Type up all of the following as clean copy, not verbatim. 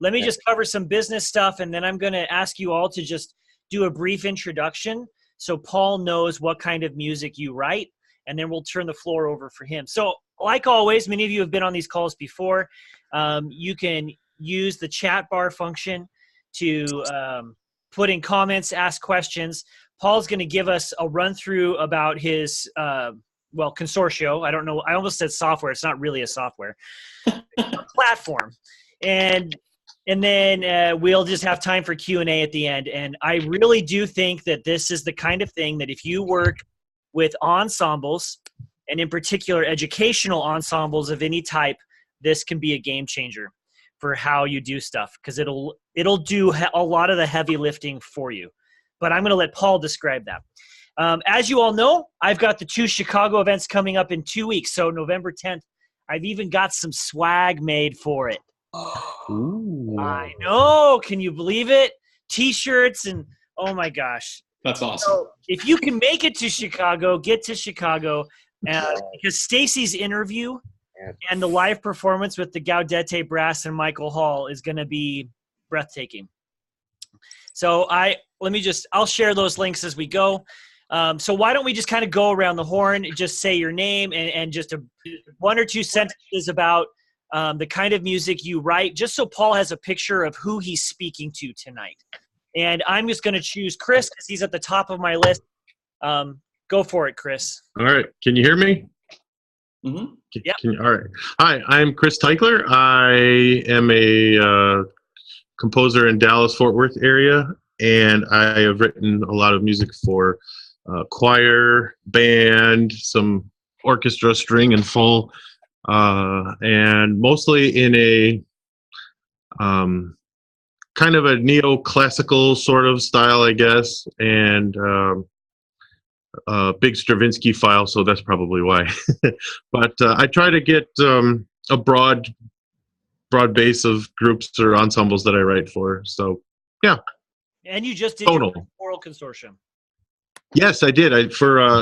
Let me just cover some business stuff, and then I'm going to ask you all to just do a brief introduction so Paul knows what kind of music you write, and then we'll turn the floor over for him. So like always, many of you have been on these calls before. You can use the chat bar function to put in comments, ask questions. Paul's going to give us a run through about his, Consortio. I don't know. I almost said software. It's not really a software. It's a platform. And then we'll just have time for Q&A at the end. And I really do think that this is the kind of thing that if you work with ensembles, and in particular educational ensembles of any type, this can be a game changer for how you do stuff, because it'll do a lot of the heavy lifting for you. But I'm going to let Paul describe that. As you all know, I've got the 2 Chicago events coming up in 2 weeks. So November 10th, I've even got some swag made for it. Ooh. I know. Can you believe it? T-shirts and oh my gosh. That's awesome. So if you can make it to Chicago, get to Chicago. Because Stacy's interview and the live performance with the Gaudete Brass and Michael Hall is going to be breathtaking. So I'll share those links as we go. So why don't we just kind of go around the horn, just say your name and just 1 or 2 sentences about the kind of music you write, just so Paul has a picture of who he's speaking to tonight. And I'm just going to choose Chris because he's at the top of my list. Go for it, Chris. All right. Can you hear me? Mm-hmm. Yep. All right. Hi, I'm Chris Teichler. I am a composer in Dallas-Fort Worth area, and I have written a lot of music for choir, band, some orchestra, string and full, and mostly in a kind of a neoclassical sort of style, I guess, and big Stravinsky file, so that's probably why. But I try to get a broad base of groups or ensembles that I write for. So, yeah. And you just did your choral consortium. Yes, I did.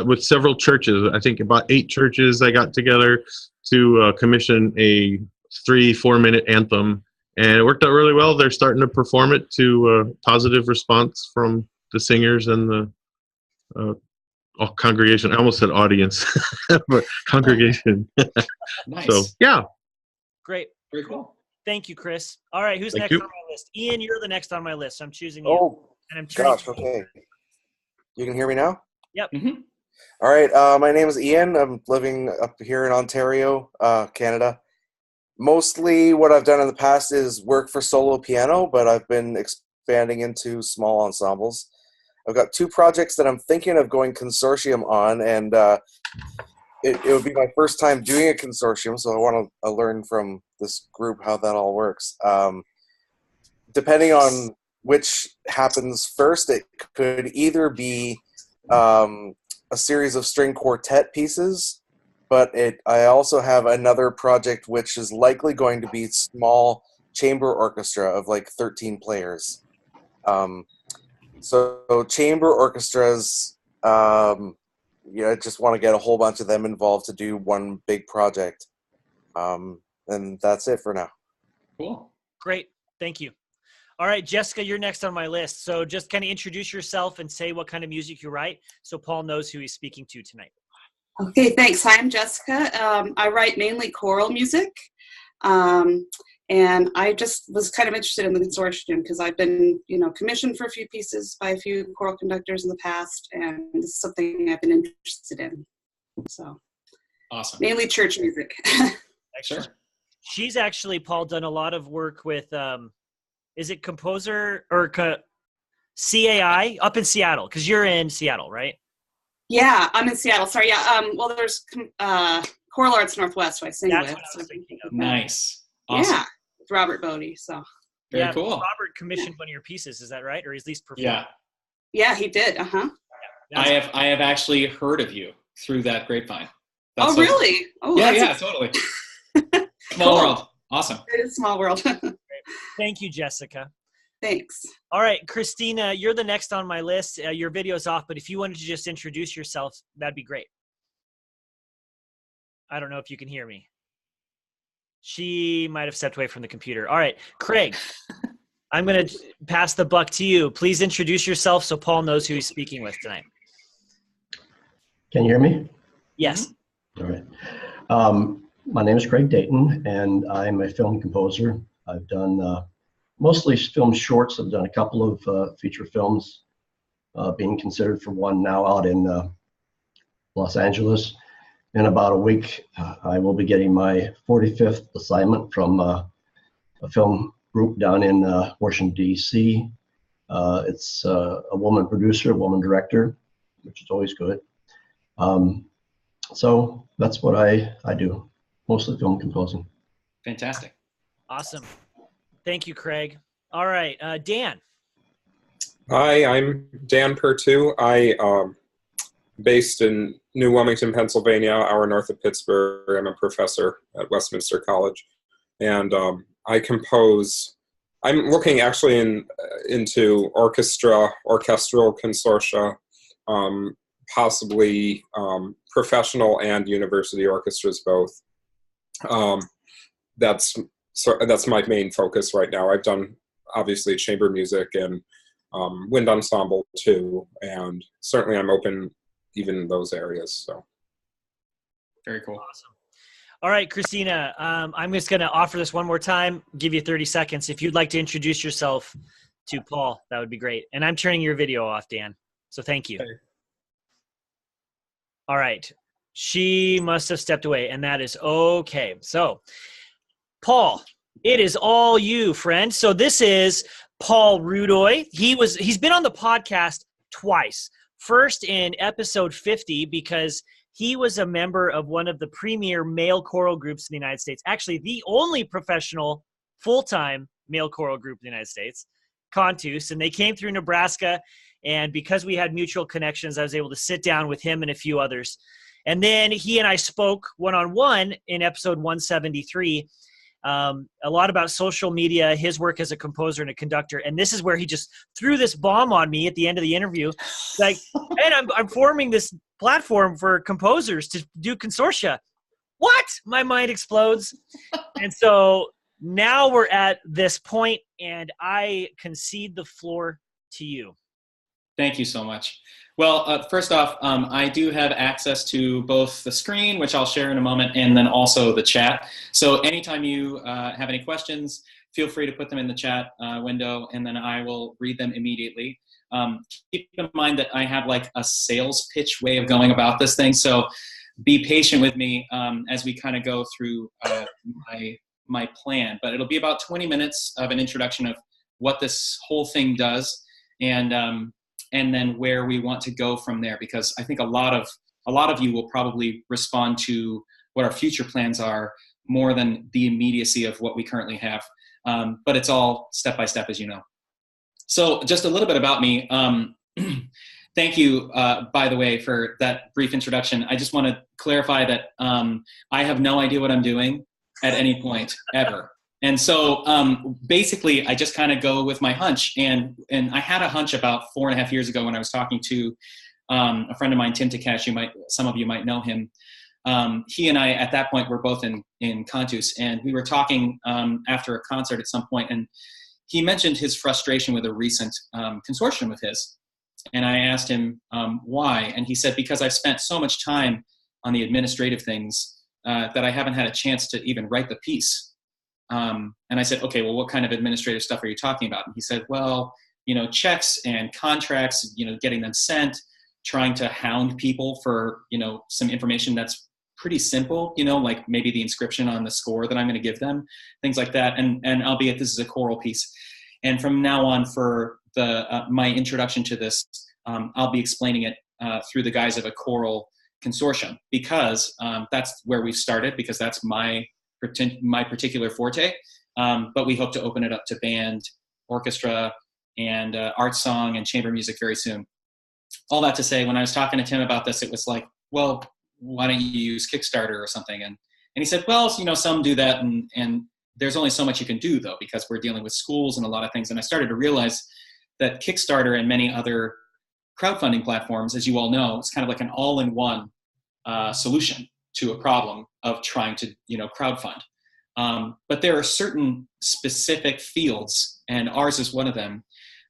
With several churches. I think about 8 churches I got together to commission a 3-4 minute anthem, and it worked out really well. They're starting to perform it to positive response from the singers and the congregation. I almost said audience, but congregation. Nice. So, yeah. Great. Very cool. Thank you, Chris. All right, who's next on my list? Ian, you're the next on my list. So I'm choosing you. Oh, and I'm gosh, okay. You can hear me now? Yep. Mm-hmm. All right, my name is Ian. I'm living up here in Ontario, Canada. Mostly what I've done in the past is work for solo piano, but I've been expanding into small ensembles. I've got 2 projects that I'm thinking of going consortium on, and it would be my first time doing a consortium, so I want to learn from this group how that all works. Depending on which happens first, it could either be a series of string quartet pieces, but I also have another project which is likely going to be small chamber orchestra of like 13 players. So chamber orchestras, I just want to get a whole bunch of them involved to do one big project. And that's it for now. Cool. Great. Thank you. All right, Jessica, you're next on my list. So just kind of introduce yourself and say what kind of music you write so Paul knows who he's speaking to tonight. Okay, thanks. Hi, I'm Jessica. I write mainly choral music. And I just was kind of interested in the consortium because I've been, commissioned for a few pieces by a few choral conductors in the past, and this is something I've been interested in. So, awesome. Mainly church music. Sure. She's actually, Paul, done a lot of work with, is it Composer or CAI up in Seattle? Because you're in Seattle, right? Yeah, I'm in Seattle. Sorry, yeah. Well, there's Choral Arts Northwest, who I sing That's with. what I was thinking of. Nice. Awesome. Yeah, with Robert Bodie. So. Very cool. Robert commissioned one of your pieces, is that right? Or at least performed? Yeah. Yeah, he did. Uh-huh. Yeah, I have actually heard of you through that grapevine. That's really? Oh, yeah, totally. Small world. Awesome. It is small world. Thank you, Jessica. Thanks. All right, Christina, you're the next on my list. Your video's off, but if you wanted to just introduce yourself, that'd be great. I don't know if you can hear me. She might have stepped away from the computer. All right, Craig, I'm going to pass the buck to you. Please introduce yourself so Paul knows who he's speaking with tonight. Can you hear me? Yes. All right. My name is Craig Dayton, and I'm a film composer. I've done mostly film shorts. I've done a couple of feature films, being considered for one now out in Los Angeles. In about a week, I will be getting my 45th assignment from a film group down in Washington, D.C. It's a woman producer, a woman director, which is always good. So that's what I do, mostly film composing. Fantastic. Awesome. Thank you, Craig. All right, Dan. Hi, I'm Dan Pertu. Based in New Wilmington, Pennsylvania, hour north of Pittsburgh. I'm a professor at Westminster College, and I compose. I'm looking actually into orchestral consortia, possibly professional and university orchestras both. That's my main focus right now. I've done obviously chamber music and wind ensemble too, and certainly I'm open even in those areas. So Very cool. Awesome. All right, Christina, I'm just going to offer this one more time, give you 30 seconds. If you'd like to introduce yourself to Paul, that would be great. And I'm turning your video off, Dan. So thank you. Okay. All right. She must have stepped away, and that is okay. So, Paul, it is all you, friend. So this is Paul Rudoi. He's been on the podcast twice. First in episode 50, because he was a member of one of the premier male choral groups in the United States. Actually, the only professional full-time male choral group in the United States, Consortio, and they came through Nebraska. And because we had mutual connections, I was able to sit down with him and a few others. And then he and I spoke one-on-one in episode 173, a lot about social media, his work as a composer and a conductor. And this is where he just threw this bomb on me at the end of the interview. Like, and I'm forming this platform for composers to do consortia. What? My mind explodes. And so now we're at this point, and I concede the floor to you. Thank you so much. Well, first off, I do have access to both the screen, which I'll share in a moment, and then also the chat. So anytime you have any questions, feel free to put them in the chat window, and then I will read them immediately. Keep in mind that I have like a sales pitch way of going about this thing, so be patient with me as we kind of go through my plan. But it'll be about 20 minutes of an introduction of what this whole thing does, and then where we want to go from there, because I think a lot of you will probably respond to what our future plans are more than the immediacy of what we currently have. But it's all step by step, as you know. So just a little bit about me. Thank you, by the way, for that brief introduction. I just want to clarify that I have no idea what I'm doing at any point, ever. And so basically, I just kind of go with my hunch. And I had a hunch about 4.5 years ago when I was talking to a friend of mine, Tim Takesh. Some of you might know him. He and I, at that point, were both in Consortio, and we were talking after a concert at some point, and he mentioned his frustration with a recent consortium of his. And I asked him why, and he said, because I've spent so much time on the administrative things that I haven't had a chance to even write the piece. And I said, okay, well, what kind of administrative stuff are you talking about? And he said, well, checks and contracts, getting them sent, trying to hound people for, some information that's pretty simple, like maybe the inscription on the score that I'm going to give them, things like that. And albeit this is a choral piece. And from now on, for my introduction to this, I'll be explaining it through the guise of a choral consortium, because that's where we started, because that's my particular forte, but we hope to open it up to band, orchestra, and art song and chamber music very soon. All that to say, when I was talking to Tim about this, it was like, well, why don't you use Kickstarter or something? And he said, well, some do that, and there's only so much you can do, though, because we're dealing with schools and a lot of things. And I started to realize that Kickstarter and many other crowdfunding platforms, as you all know, it's kind of like an all-in-one solution to a problem of trying to, crowdfund. But there are certain specific fields, and ours is one of them,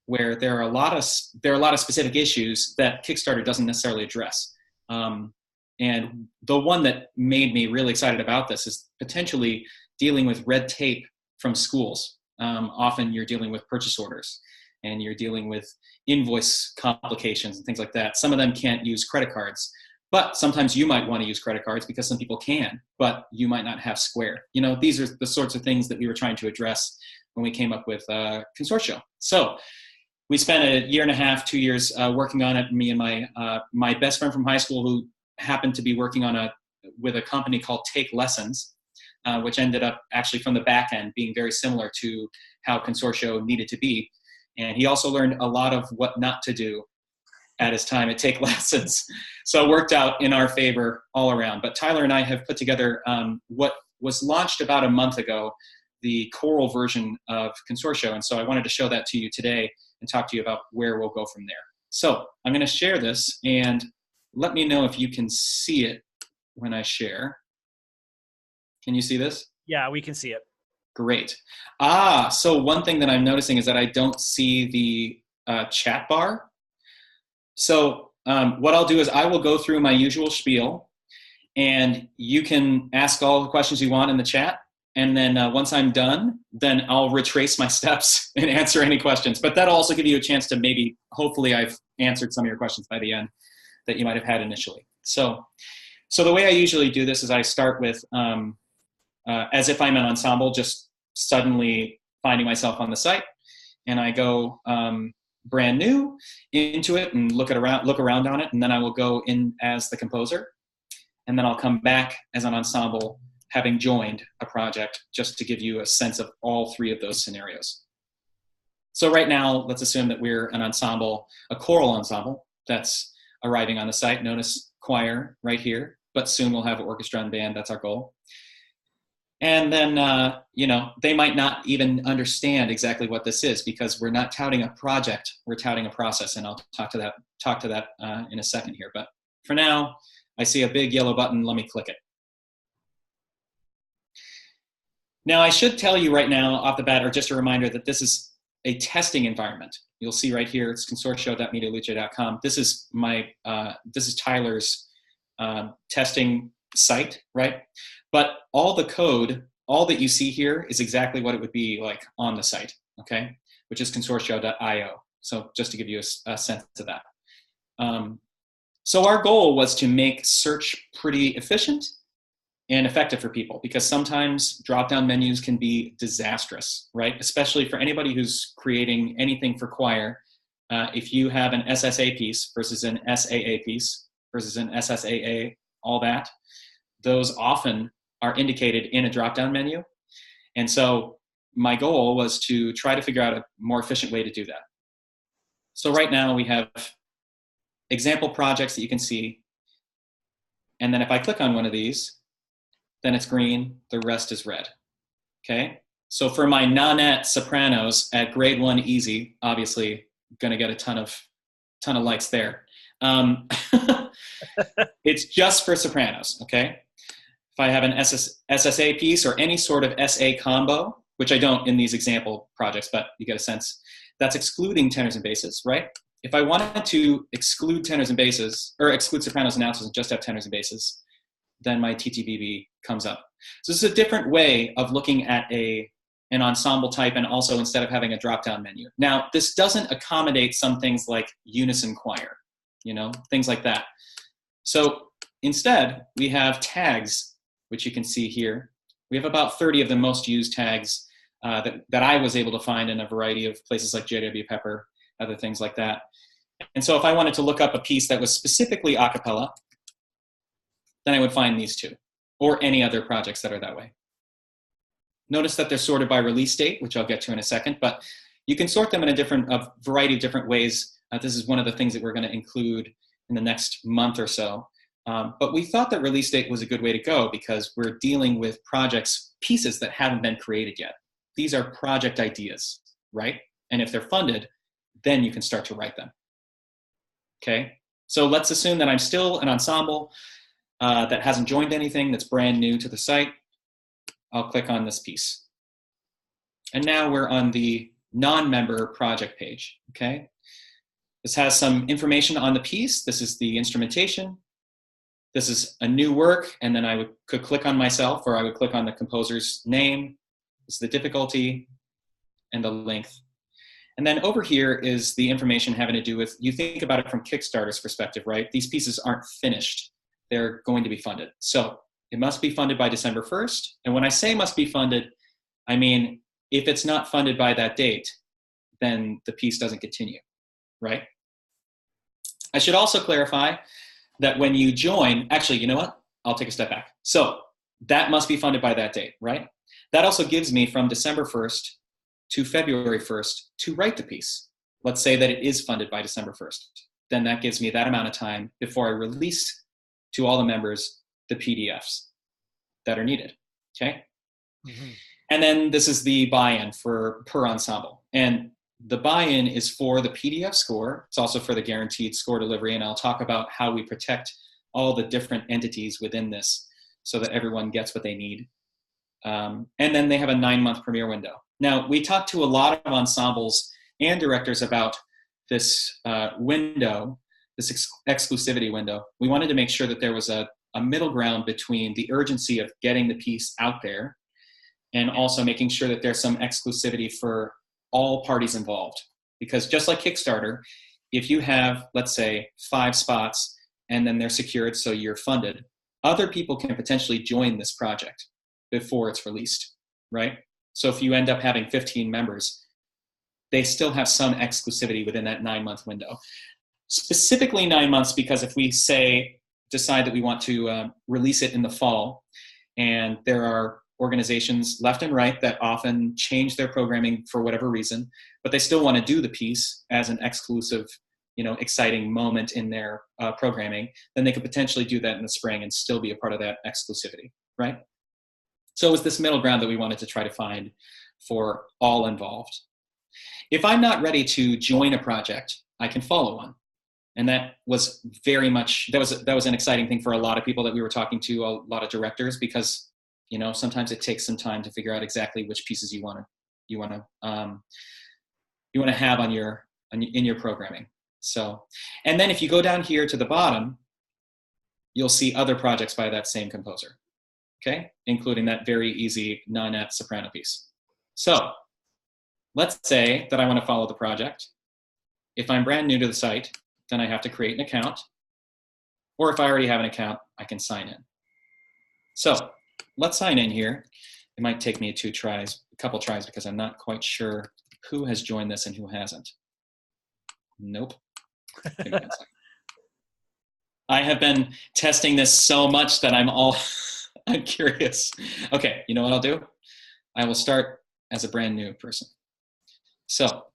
where there are a lot of specific issues that Kickstarter doesn't necessarily address. And the one that made me really excited about this is potentially dealing with red tape from schools. Often you're dealing with purchase orders, and you're dealing with invoice complications and things like that. Some of them can't use credit cards, but sometimes you might want to use credit cards because some people can, but you might not have Square. You know, these are the sorts of things that we were trying to address when we came up with Consortio. So we spent a year and a half, 2 years working on it. Me and my best friend from high school, who happened to be working on with a company called Take Lessons, which ended up actually from the back end being very similar to how Consortio needed to be. And he also learned a lot of what not to do at his time at Take Lessons. So it worked out in our favor all around. But Tyler and I have put together what was launched about a month ago, the choral version of Consortio. And so I wanted to show that to you today and talk to you about where we'll go from there. So I'm going to share this, and let me know if you can see it when I share. Can you see this? Yeah, we can see it. Great. So one thing that I'm noticing is that I don't see the chat bar. So what I'll do is I will go through my usual spiel, and you can ask all the questions you want in the chat. And then once I'm done, then I'll retrace my steps and answer any questions. But that'll also give you a chance to maybe, hopefully I've answered some of your questions by the end that you might have had initially. So the way I usually do this is I start with, as if I'm an ensemble, just suddenly finding myself on the site. And I go brand new into it and look around on it. And then I will go in as the composer. And then I'll come back as an ensemble, having joined a project, just to give you a sense of all three of those scenarios. So right now, let's assume that we're an ensemble, a choral ensemble that's arriving on the site. Notice choir right here, but soon we'll have orchestra and band. That's our goal. And then, they might not even understand exactly what this is, because we're not touting a project, we're touting a process. And I'll talk to that in a second here. But for now, I see a big yellow button. Let me click it. Now, I should tell you right now off the bat, or just a reminder, that this is a testing environment. You'll see right here, it's consortio.medialuce.com. This is Tyler's testing site, right? But all the code, all that you see here is exactly what it would be like on the site, okay? Which is consortio.io. So just to give you a sense of that. So our goal was to make search pretty efficient and effective for people, because sometimes drop-down menus can be disastrous, right? Especially for anybody who's creating anything for choir. If you have an SSA piece versus an SAA piece versus an SSAA, all that, those often are indicated in a drop-down menu. And so my goal was to try to figure out a more efficient way to do that. So right now we have example projects that you can see. And then if I click on one of these, then it's green, the rest is red, okay? So for my nonette sopranos at grade 1 easy, obviously gonna get a ton of likes there. It's just for sopranos, okay? If I have an SSA piece or any sort of SA combo, which I don't in these example projects, but you get a sense, that's excluding tenors and basses, right? If I wanted to exclude tenors and basses, or exclude sopranos and altos and just have tenors and basses, then my TTBB comes up. So this is a different way of looking at an ensemble type, and also instead of having a drop-down menu. Now, this doesn't accommodate some things like unison choir, things like that. So instead, we have tags, which you can see here. We have about 30 of the most used tags that I was able to find in a variety of places like JW Pepper, other things like that. And so if I wanted to look up a piece that was specifically a cappella, then I would find these two, or any other projects that are that way. Notice that they're sorted by release date, which I'll get to in a second, but you can sort them in a variety of different ways. This is one of the things that we're going to include in the next month or so. But we thought that release date was a good way to go, because we're dealing with pieces that haven't been created yet. These are project ideas, right? And if they're funded, then you can start to write them. Okay, so let's assume that I'm still an ensemble that hasn't joined anything, that's brand new to the site. I'll click on this piece. And now we're on the non-member project page, okay? This has some information on the piece. This is the instrumentation. This is a new work, and then I could click on myself, or I would click on the composer's name. This is the difficulty and the length. And then over here is the information having to do with, you think about it from Kickstarter's perspective, right? These pieces aren't finished. They're going to be funded. So it must be funded by December 1st. And when I say must be funded, I mean, if it's not funded by that date, then the piece doesn't continue, right? I should also clarify that when you join, actually, you know what? I'll take a step back. So that must be funded by that date, right? That also gives me from December 1st to February 1st to write the piece. Let's say that it is funded by December 1st. Then that gives me that amount of time before I release to all the members the PDFs that are needed, okay? Mm-hmm. And then this is the buy-in per ensemble. And the buy-in is for the PDF score. It's also for the guaranteed score delivery, and I'll talk about how we protect all the different entities within this so that everyone gets what they need. And then they have a 9-month premiere window. Now, we talked to a lot of ensembles and directors about this window, this exclusivity window. We wanted to make sure that there was a middle ground between the urgency of getting the piece out there and also making sure that there's some exclusivity for all parties involved. Because just like Kickstarter, if you have, let's say, 5 spots and then they're secured so you're funded, other people can potentially join this project before it's released, right? So if you end up having 15 members, they still have some exclusivity within that 9-month window. Specifically 9 months, because if we decide that we want to release it in the fall, and there are organizations left and right that often change their programming for whatever reason, but they still want to do the piece as an exclusive, exciting moment in their programming, then they could potentially do that in the spring and still be a part of that exclusivity, right? So it was this middle ground that we wanted to try to find for all involved. If I'm not ready to join a project, I can follow one. And that was very much, that was an exciting thing for a lot of people that we were talking to, a lot of directors, because sometimes it takes some time to figure out exactly which pieces you want to have in your programming. So, and then if you go down here to the bottom, you'll see other projects by that same composer, okay, including that very easy nonette soprano piece. So, let's say that I want to follow the project. If I'm brand new to the site, then I have to create an account, or if I already have an account, I can sign in. So, let's sign in here. It might take me a couple tries, because I'm not quite sure who has joined this and who hasn't. Nope. Give me 1 second. I have been testing this so much that I'm curious. Okay, you know what I'll do? I will start as a brand new person. So,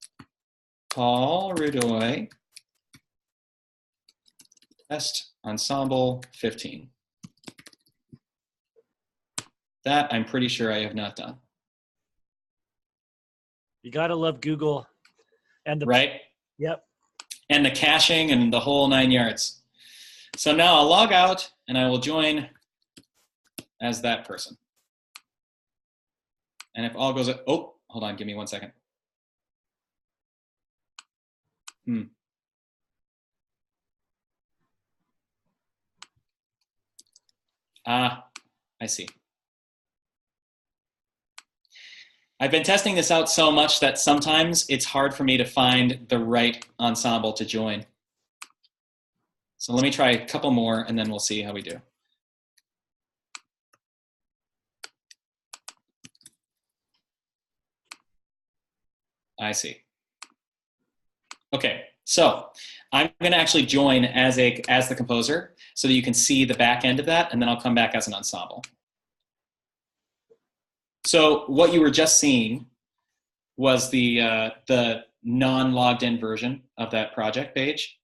Paul Rudoi, test ensemble 15. That I'm pretty sure I have not done. You gotta love Google, and right. Yep. And the caching and the whole 9 yards. So now I'll log out and I will join as that person. And if all goes, oh, hold on, give me 1 second. I see. I've been testing this out so much that sometimes it's hard for me to find the right ensemble to join. So let me try a couple more and then we'll see how we do. I see. Okay, so I'm going to actually join as the composer so that you can see the back end of that, and then I'll come back as an ensemble. So what you were just seeing was the non-logged in version of that project page.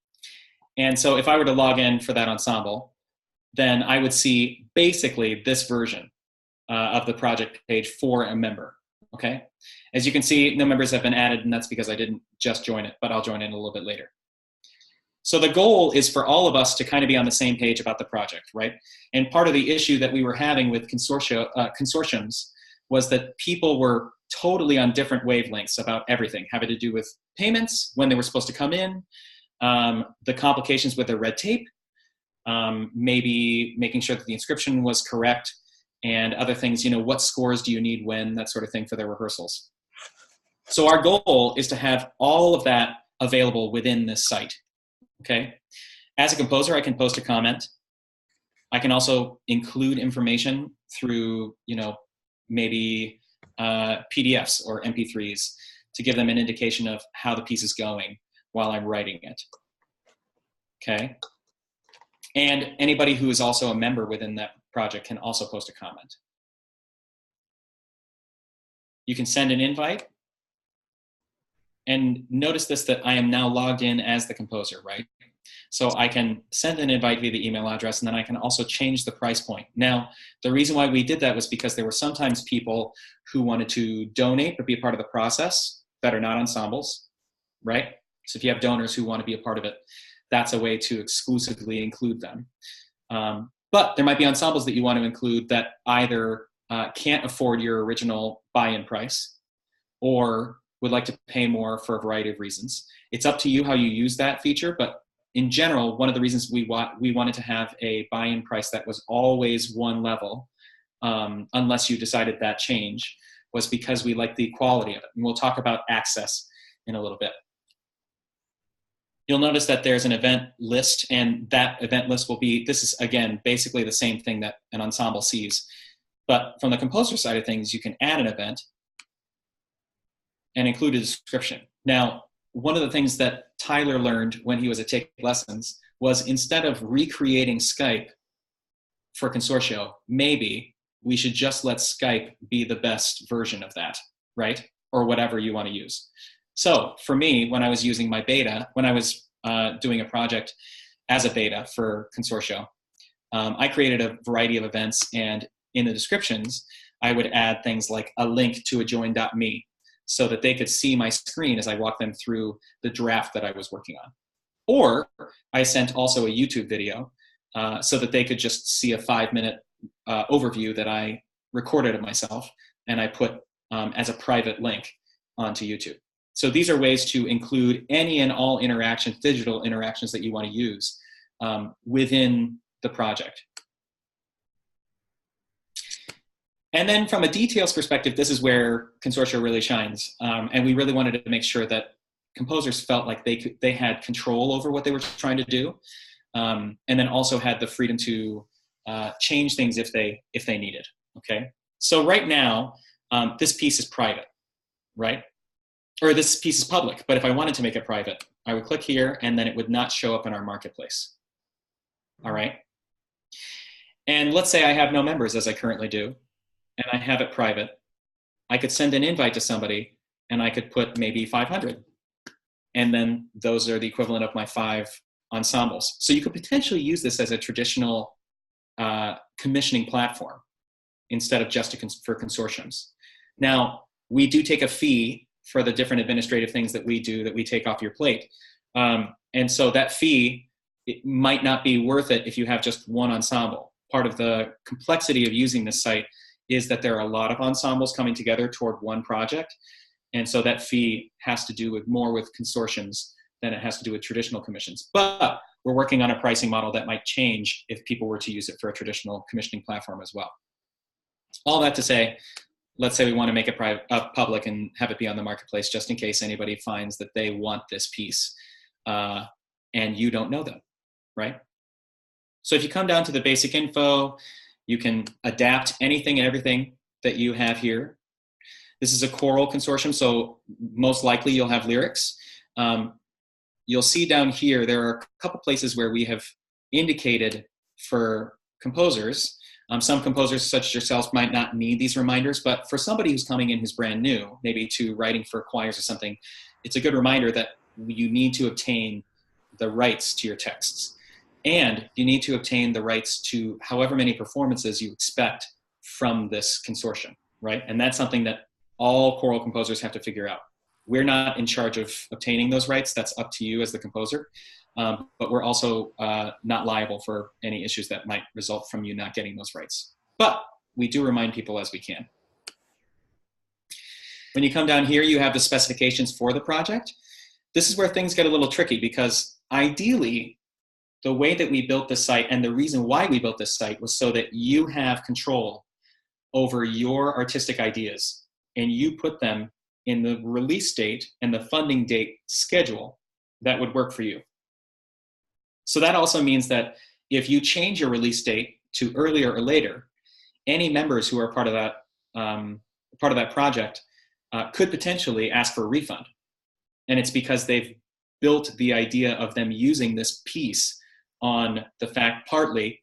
And so if I were to log in for that ensemble, then I would see basically this version of the project page for a member, okay? As you can see, no members have been added, and that's because I didn't just join it, but I'll join in a little bit later. So the goal is for all of us to kind of be on the same page about the project, right? And part of the issue that we were having with consortiums was that people were totally on different wavelengths about everything having to do with payments, when they were supposed to come in, the complications with the red tape, maybe making sure that the inscription was correct, and other things, what scores do you need when, that sort of thing for their rehearsals. So our goal is to have all of that available within this site, okay? As a composer, I can post a comment. I can also include information through, maybe PDFs or MP3s to give them an indication of how the piece is going while I'm writing it, okay? And anybody who is also a member within that project can also post a comment. You can send an invite. And notice this, that I am now logged in as the composer, right? So I can send an invite via the email address, and then I can also change the price point. Now, the reason why we did that was because there were sometimes people who wanted to donate but be a part of the process that are not ensembles, right? So if you have donors who want to be a part of it, that's a way to exclusively include them. But there might be ensembles that you want to include that either can't afford your original buy-in price or would like to pay more for a variety of reasons. It's up to you how you use that feature, but in general, one of the reasons we wanted to have a buy-in price that was always one level, unless you decided that change, was because we like the quality of it. And we'll talk about access in a little bit. You'll notice that there's an event list, and that event list will be, this is, again, basically the same thing that an ensemble sees. But from the composer side of things, you can add an event and include a description. Now, one of the things that Tyler learned when he was at Take Lessons was, instead of recreating Skype for Consortio, maybe we should just let Skype be the best version of that, right? Or whatever you want to use. So for me, when I was using my beta, when I was doing a project as a beta for Consortio, I created a variety of events, and in the descriptions, I would add things like a link to a join.me, so that they could see my screen as I walk them through the draft that I was working on. Or I sent also a YouTube video so that they could just see a 5-minute overview that I recorded of myself, and I put as a private link onto YouTube. So these are ways to include any and all interactions, digital interactions that you want to use within the project. And then from a details perspective, this is where Consortio really shines. And we really wanted to make sure that composers felt like they had control over what they were trying to do, and then also had the freedom to change things if they needed, okay? So right now, this piece is private, right? Or this piece is public, but if I wanted to make it private, I would click here, and then it would not show up in our marketplace, all right? And let's say I have no members, as I currently do, and I have it private. I could send an invite to somebody, and I could put maybe 500. And then those are the equivalent of my 5 ensembles. So you could potentially use this as a traditional commissioning platform instead of just for consortiums. Now, we do take a fee for the different administrative things that we do that we take off your plate. And so that fee, it might not be worth it if you have just one ensemble. Part of the complexity of using this site is that there are a lot of ensembles coming together toward one project. And so that fee has to do more with consortiums than it has to do with traditional commissions. But we're working on a pricing model that might change if people were to use it for a traditional commissioning platform as well. All that to say, let's say we want to make it public and have it be on the marketplace, just in case anybody finds that they want this piece and you don't know them, right? So if you come down to the basic info, you can adapt anything and everything that you have here. This is a choral consortium, so most likely you'll have lyrics. You'll see down here, there are a couple places where we have indicated for composers. Some composers, such as yourselves, might not need these reminders, but for somebody who's coming in who's brand new, maybe to writing for choirs or something, it's a good reminder that you need to obtain the rights to your texts. And you need to obtain the rights to however many performances you expect from this consortium, right? And that's something that all choral composers have to figure out. We're not in charge of obtaining those rights. That's up to you as the composer. But we're also not liable for any issues that might result from you not getting those rights. But we do remind people as we can. When you come down here, you have the specifications for the project. This is where things get a little tricky because ideally, the way that we built this site and the reason why we built this site was so that you have control over your artistic ideas and you put them in the release date and the funding date schedule that would work for you. So that also means that if you change your release date to earlier or later, any members who are part of that project could potentially ask for a refund. And it's because they've built the idea of them using this piece on the fact partly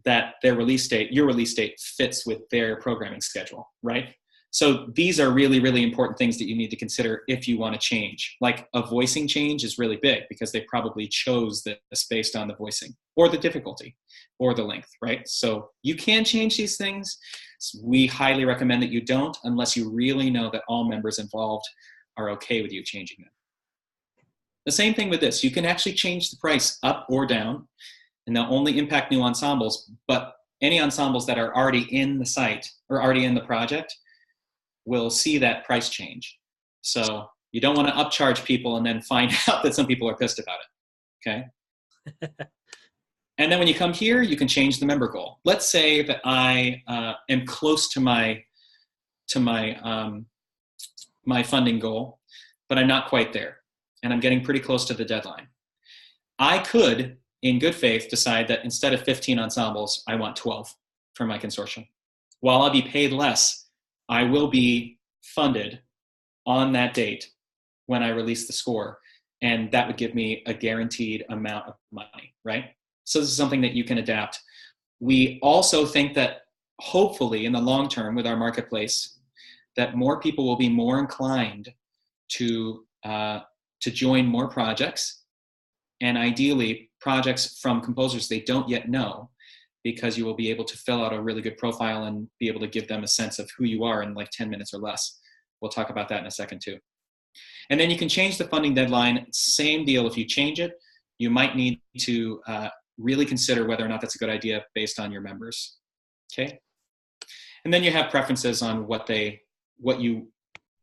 that their release date, your release date fits with their programming schedule, right? So these are really, really important things that you need to consider if you want to change. Like a voicing change is really big because they probably chose this based on the voicing or the difficulty or the length, right? So you can change these things. We highly recommend that you don't unless you really know that all members involved are okay with you changing them. The same thing with this. You can actually change the price up or down, and they'll only impact new ensembles, but any ensembles that are already in the site or already in the project will see that price change. So you don't want to upcharge people and then find out that some people are pissed about it, okay? And then when you come here, you can change the member goal. Let's say that I am close to my funding goal, but I'm not quite there, and I'm getting pretty close to the deadline. I could, in good faith, decide that instead of 15 ensembles, I want 12 for my consortium. While I'll be paid less, I will be funded on that date when I release the score, and that would give me a guaranteed amount of money, right? So this is something that you can adapt. We also think that hopefully in the long term with our marketplace, that more people will be more inclined to join more projects, and ideally projects from composers they don't yet know, because you will be able to fill out a really good profile and be able to give them a sense of who you are in like 10 minutes or less. We'll talk about that in a second too. And then you can change the funding deadline. Same deal. If you change it, you might need to really consider whether or not that's a good idea based on your members. Okay. And then you have preferences on what you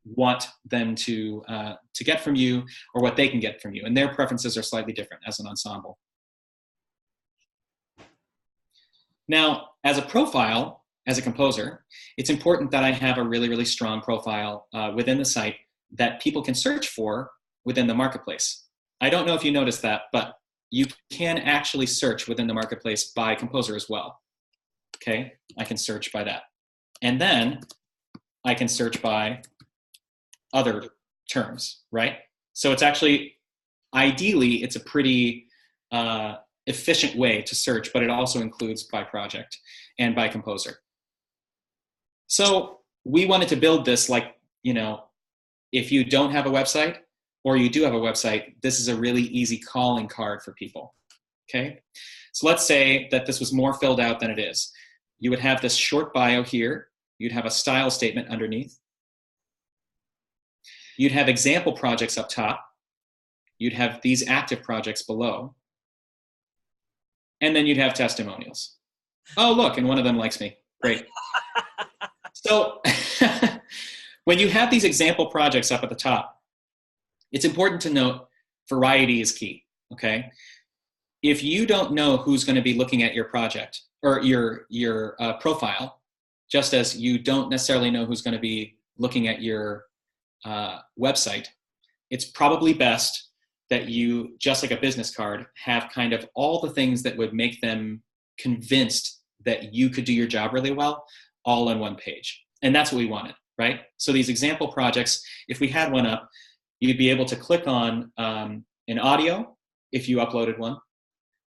want them to get from you or what they can get from you. And their preferences are slightly different as an ensemble. Now, as a profile, as a composer, it's important that I have a really, really strong profile within the site that people can search for within the marketplace. I don't know if you noticed that, but you can actually search within the marketplace by composer as well. Okay, I can search by that. And then I can search by other terms, right? So it's actually, ideally, it's a pretty efficient way to search, but it also includes by project and by composer. So we wanted to build this like, you know, if you don't have a website or you do have a website, this is a really easy calling card for people, okay? So let's say that this was more filled out than it is. You would have this short bio here. You'd have a style statement underneath. You'd have example projects up top. You'd have these active projects below. And then you'd have testimonials. Oh, look, and one of them likes me. Great. So when you have these example projects up at the top, it's important to note variety is key, okay? If you don't know who's going to be looking at your project or your profile, just as you don't necessarily know who's going to be looking at your website, it's probably best that you, just like a business card, have kind of all the things that would make them convinced that you could do your job really well all on one page. And that's what we wanted, right? So these example projects, if we had one up, you'd be able to click on an audio if you uploaded one,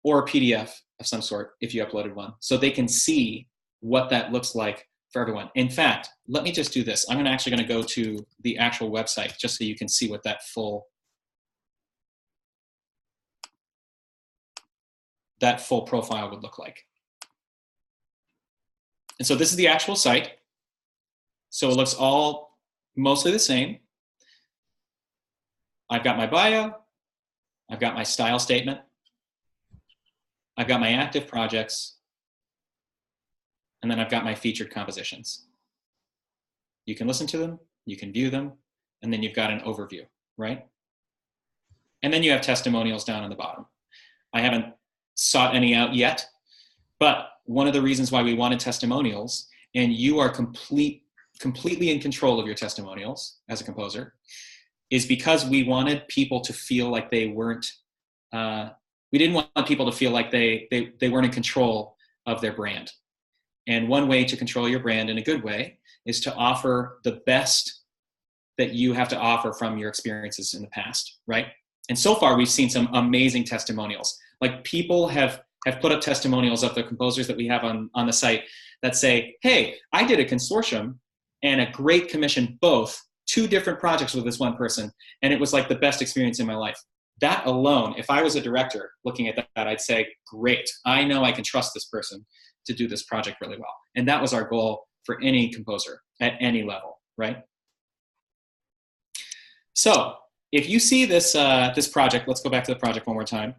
or a PDF of some sort if you uploaded one, so they can see what that looks like for everyone. In fact, let me just do this. I'm actually going to go to the actual website just so you can see what that full profile would look like. And so this is the actual site. So it looks all mostly the same. I've got my bio, I've got my style statement, I've got my active projects, and then I've got my featured compositions. You can listen to them, you can view them, and then you've got an overview, right? And then you have testimonials down on the bottom. I haven't sought any out yet, but one of the reasons why we wanted testimonials, and you are completely in control of your testimonials as a composer, is because we wanted people to feel like they weren't, we didn't want people to feel like they weren't in control of their brand. And one way to control your brand in a good way is to offer the best that you have to offer from your experiences in the past, right? And so far, we've seen some amazing testimonials. Like, people have put up testimonials of the composers that we have on the site that say, hey, I did a consortium and a great commission, both 2 different projects with this one person, and it was like the best experience in my life. That alone, if I was a director looking at that, I'd say, great, I know I can trust this person to do this project really well. And that was our goal for any composer at any level, right? So if you see this, this project, let's go back to the project one more time.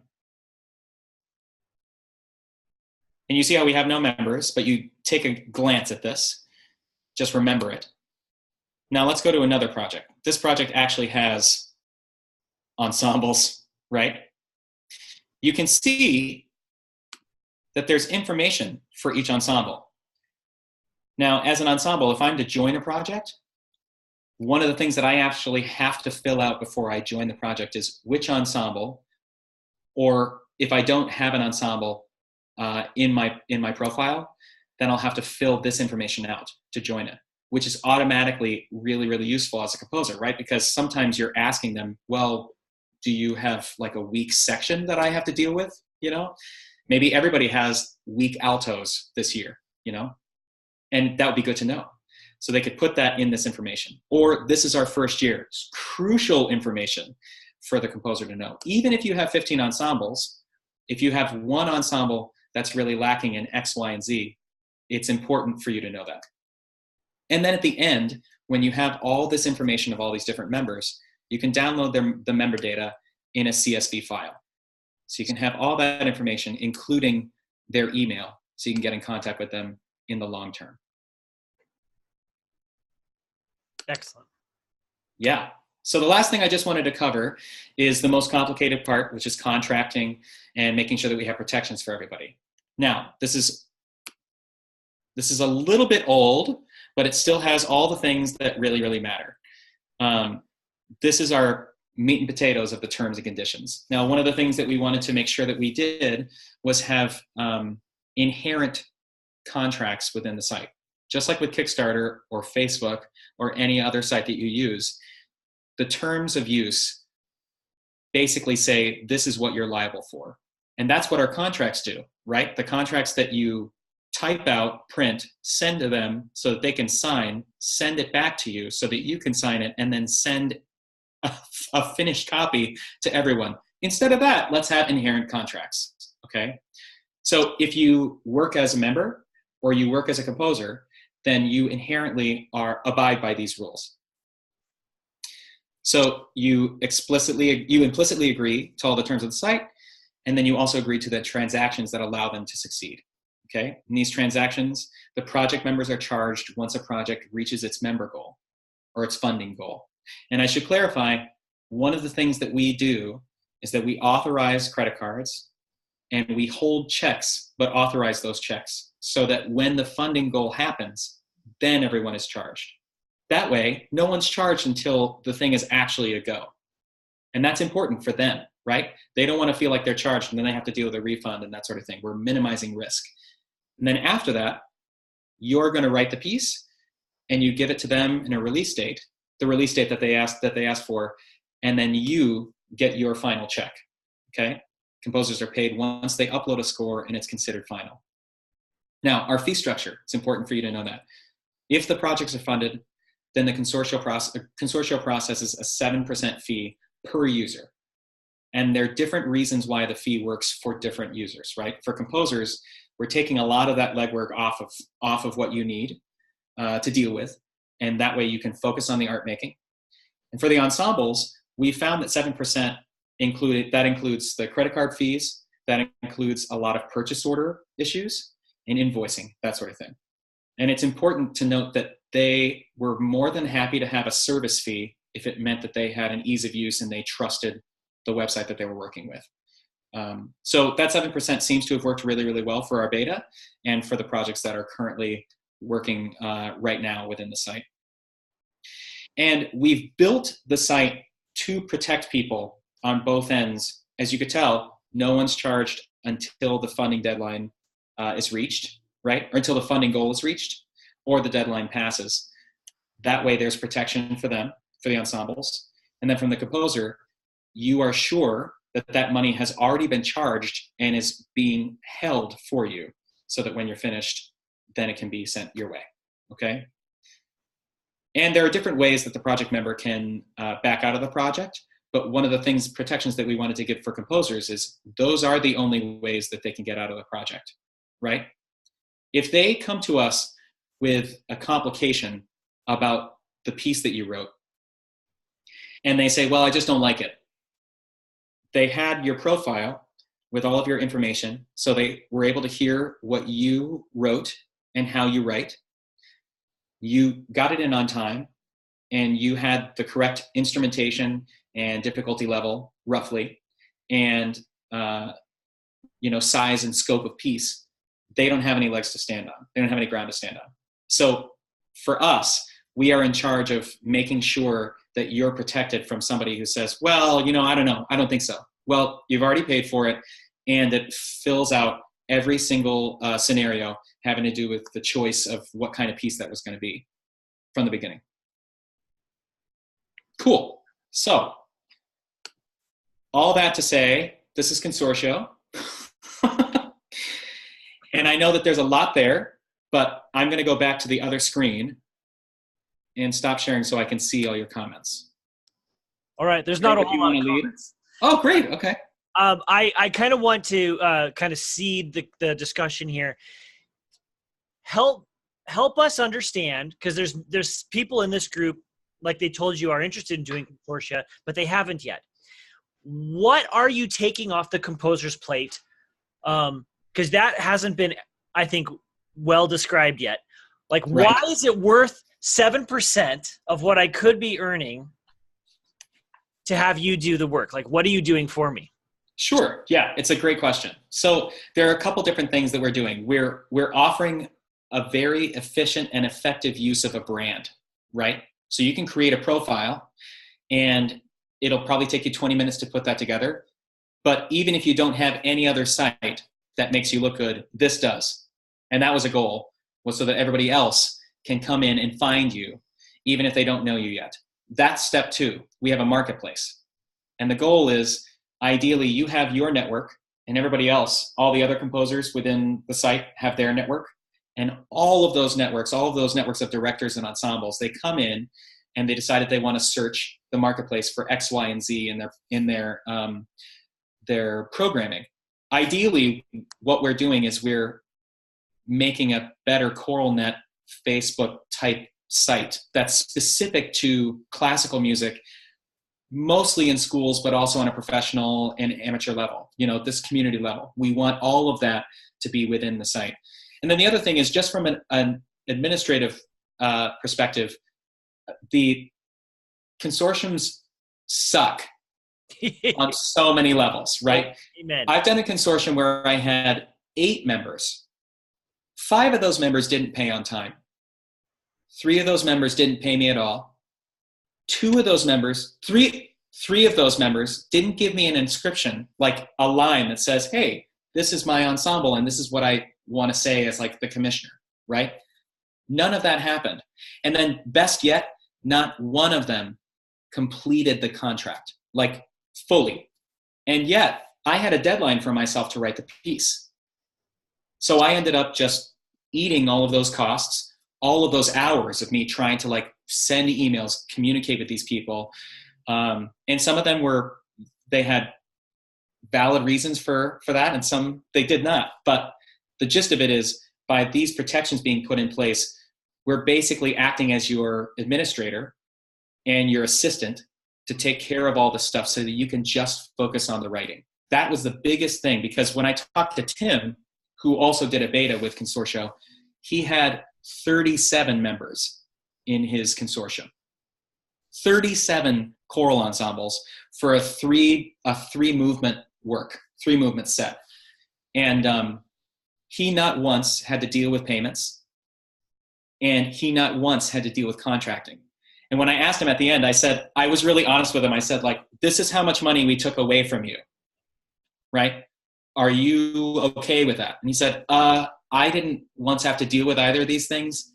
And you see how we have no members, but you take a glance at this, just remember it. Now let's go to another project. This project actually has ensembles, right? You can see that there's information for each ensemble. Now, as an ensemble, if I'm to join a project, one of the things that I actually have to fill out before I join the project is which ensemble, or if I don't have an ensemble in my profile, then I'll have to fill this information out to join it, which is automatically really, really useful as a composer, right? Because sometimes you're asking them, well, do you have like a weak section that I have to deal with, you know? Maybe everybody has weak altos this year, you know? And that would be good to know. So they could put that in this information. Or this is our first year. It's crucial information for the composer to know. Even if you have 15 ensembles, if you have one ensemble that's really lacking in X, Y, and Z, it's important for you to know that. And then at the end, when you have all this information of all these different members, you can download the member data in a CSV file. So you can have all that information, including their email, so you can get in contact with them in the long term. Excellent. Yeah. So the last thing I just wanted to cover is the most complicated part, which is contracting and making sure that we have protections for everybody. Now, this is a little bit old, but it still has all the things that really, really matter. This is our meat and potatoes of the terms and conditions. Now, one of the things that we wanted to make sure that we did was have inherent contracts within the site. Just like with Kickstarter or Facebook or any other site that you use, the terms of use basically say this is what you're liable for. And that's what our contracts do, right? The contracts that you type out, print, send to them so that they can sign, send it back to you so that you can sign it, and then send a finished copy to everyone. Instead of that, let's have inherent contracts, okay? So if you work as a member or you work as a composer, then you inherently abide by these rules. So you implicitly agree to all the terms of the site, and then you also agree to the transactions that allow them to succeed. Okay? In these transactions, the project members are charged once a project reaches its member goal or its funding goal. And I should clarify, one of the things that we do is that we authorize credit cards and we hold checks, but authorize those checks so that when the funding goal happens, then everyone is charged. That way, no one's charged until the thing is actually a go. And that's important for them, right? They don't want to feel like they're charged and then they have to deal with a refund and that sort of thing. We're minimizing risk. And then after that, you're going to write the piece and you give it to them in a release date, the release date that they asked for, and then you get your final check, okay? Composers are paid once they upload a score and it's considered final. Now, our fee structure, it's important for you to know that. If the projects are funded, then the consortio processes a 7% fee per user. And there are different reasons why the fee works for different users, right? For composers, we're taking a lot of that legwork off of what you need to deal with, and that way you can focus on the art making. And for the ensembles, we found that 7% includes the credit card fees, that includes a lot of purchase order issues and invoicing, that sort of thing. And it's important to note that they were more than happy to have a service fee if it meant that they had an ease of use and they trusted the website that they were working with. So that 7% seems to have worked really, really well for our beta and for the projects that are currently working right now within the site. And we've built the site to protect people on both ends. As you could tell, no one's charged until the funding deadline is reached, right? Or until the funding goal is reached or the deadline passes. That way there's protection for them, for the ensembles. And then from the composer, you are sure that that money has already been charged and is being held for you so that when you're finished, then it can be sent your way, okay? And there are different ways that the project member can back out of the project, but one of the protections that we wanted to give for composers is those are the only ways that they can get out of the project, right? If they come to us with a complication about the piece that you wrote, and they say, well, I just don't like it. They had your profile with all of your information, so they were able to hear what you wrote and how you write. You got it in on time, and you had the correct instrumentation and difficulty level, roughly, and size and scope of piece. They don't have any legs to stand on. They don't have any ground to stand on. So for us, we are in charge of making sure that you're protected from somebody who says, well, I don't know. I don't think so. Well, you've already paid for it, and it fills out every single scenario having to do with the choice of what kind of piece that was going to be from the beginning. Cool. So all that to say, this is Consortio. And I know that there's a lot there, but I'm going to go back to the other screen and stop sharing so I can see all your comments. All right. There's not a whole lot of comments. Oh, great. Okay. I kind of want to kind of seed the discussion here. Help us understand, because there's people in this group, like they told you, are interested in doing Consortia, but they haven't yet. What are you taking off the composer's plate? Because that hasn't been, I think, well described yet. Like, right. Why is it worth 7% of what I could be earning to have you do the work? Like, what are you doing for me? Sure. Yeah, it's a great question. So there are a couple different things that we're doing. We're offering a very efficient and effective use of a brand, right? So you can create a profile, and it'll probably take you 20 minutes to put that together. But even if you don't have any other site that makes you look good, this does. And that was a goal, was so that everybody else can come in and find you, even if they don't know you yet. That's step 2. We have a marketplace. And the goal is, ideally, you have your network, and everybody else, all the other composers within the site have their network. And all of those networks of directors and ensembles, they come in and they decided they want to search the marketplace for X, Y, and Z in their programming. Ideally, what we're doing is we're making a better CoralNet Facebook type site that's specific to classical music, mostly in schools, but also on a professional and amateur level, this community level. We want all of that to be within the site. And then the other thing is, just from an administrative perspective, the consortiums suck on so many levels, right? Amen. I've done a consortium where I had 8 members. 5 of those members didn't pay on time. 3 of those members didn't pay me at all. 3 of those members didn't give me an inscription, like a line that says, hey, this is my ensemble and this is what I want to say as like the commissioner, right? None of that happened. And then best yet, not one of them completed the contract, like fully. And yet I had a deadline for myself to write the piece. So I ended up just eating all of those costs, all of those hours of me trying to like send emails, communicate with these people. And some of them they had valid reasons for that, and some they did not. But the gist of it is, by these protections being put in place, we're basically acting as your administrator and your assistant to take care of all the stuff so that you can just focus on the writing. That was the biggest thing, because when I talked to Tim, who also did a beta with Consortio, he had 37 members. in his consortium. 37 choral ensembles for a three movement set. And he not once had to deal with payments, and he not once had to deal with contracting. And when I asked him at the end, I was really honest with him. I said, like, this is how much money we took away from you, right? Are you okay with that? And he said, I didn't once have to deal with either of these things.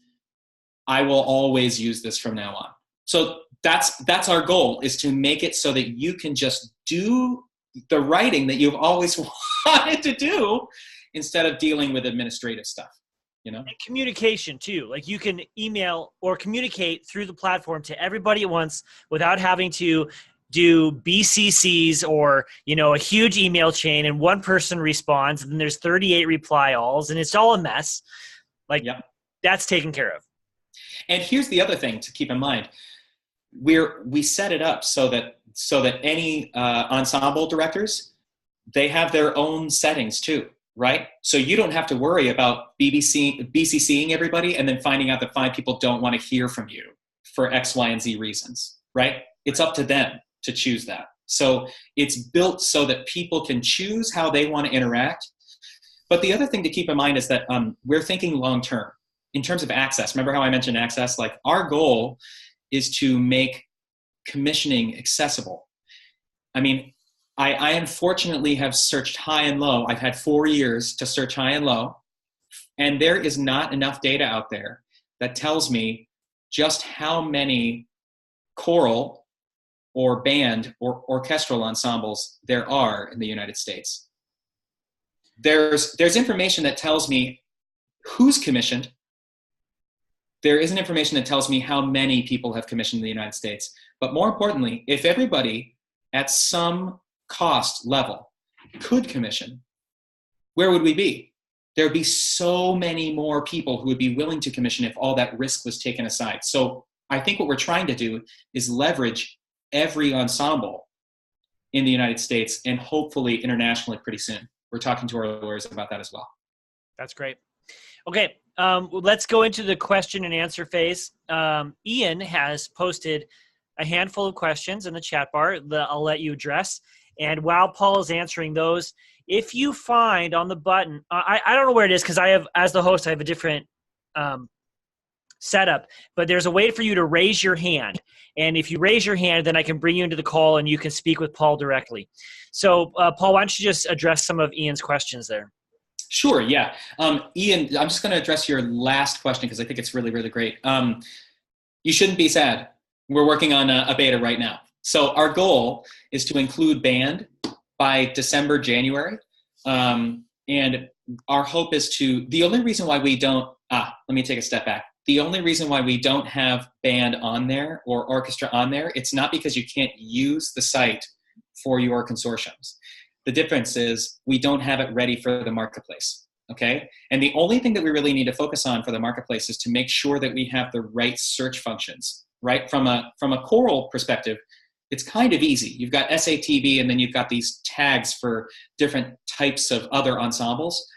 I will always use this from now on. So that's our goal, is to make it so that you can just do the writing that you've always wanted to do instead of dealing with administrative stuff, you know? And communication too. Like, you can email or communicate through the platform to everybody at once without having to do BCCs or, you know, a huge email chain, and one person responds and then there's 38 reply alls and it's all a mess. Like, Yep. That's taken care of. And here's the other thing to keep in mind. We set it up so that any ensemble directors, they have their own settings too, right? So you don't have to worry about BCCing everybody and then finding out that 5 people don't want to hear from you for X, Y, and Z reasons, right? It's up to them to choose that. So it's built so that people can choose how they want to interact. But the other thing to keep in mind is that we're thinking long-term in terms of access. Remember how I mentioned access? Like, our goal is to make commissioning accessible. I mean, I unfortunately have searched high and low. I've had 4 years to search high and low, and there is not enough data out there that tells me just how many choral or band or orchestral ensembles there are in the United States. There's information that tells me who's commissioned. There isn't information that tells me how many people have commissioned in the United States. But more importantly, if everybody at some cost level could commission, where would we be? There would be so many more people who would be willing to commission if all that risk was taken aside. So I think what we're trying to do is leverage every ensemble in the United States and hopefully internationally pretty soon. We're talking to our lawyers about that as well. That's great. Okay, let's go into the question and answer phase. Ian has posted a handful of questions in the chat bar that I'll let you address. And while Paul is answering those, if you find on the button, I don't know where it is because I have, as the host, I have a different setup, but there's a way for you to raise your hand. And if you raise your hand, then I can bring you into the call and you can speak with Paul directly. So Paul, why don't you just address some of Ian's questions there? Sure, yeah. Ian, I'm just going to address your last question because I think it's really, really great. You shouldn't be sad. We're working on a beta right now. So our goal is to include band by December, January. And our hope is to, the only reason why we don't, let me take a step back. The only reason why we don't have band on there or orchestra on there, it's not because you can't use the site for your consortiums. The difference is we don't have it ready for the marketplace, okay? And the only thing that we really need to focus on for the marketplace is to make sure that we have the right search functions, right? From a choral perspective, it's kind of easy. You've got SATB and then you've got these tags for different types of other ensembles.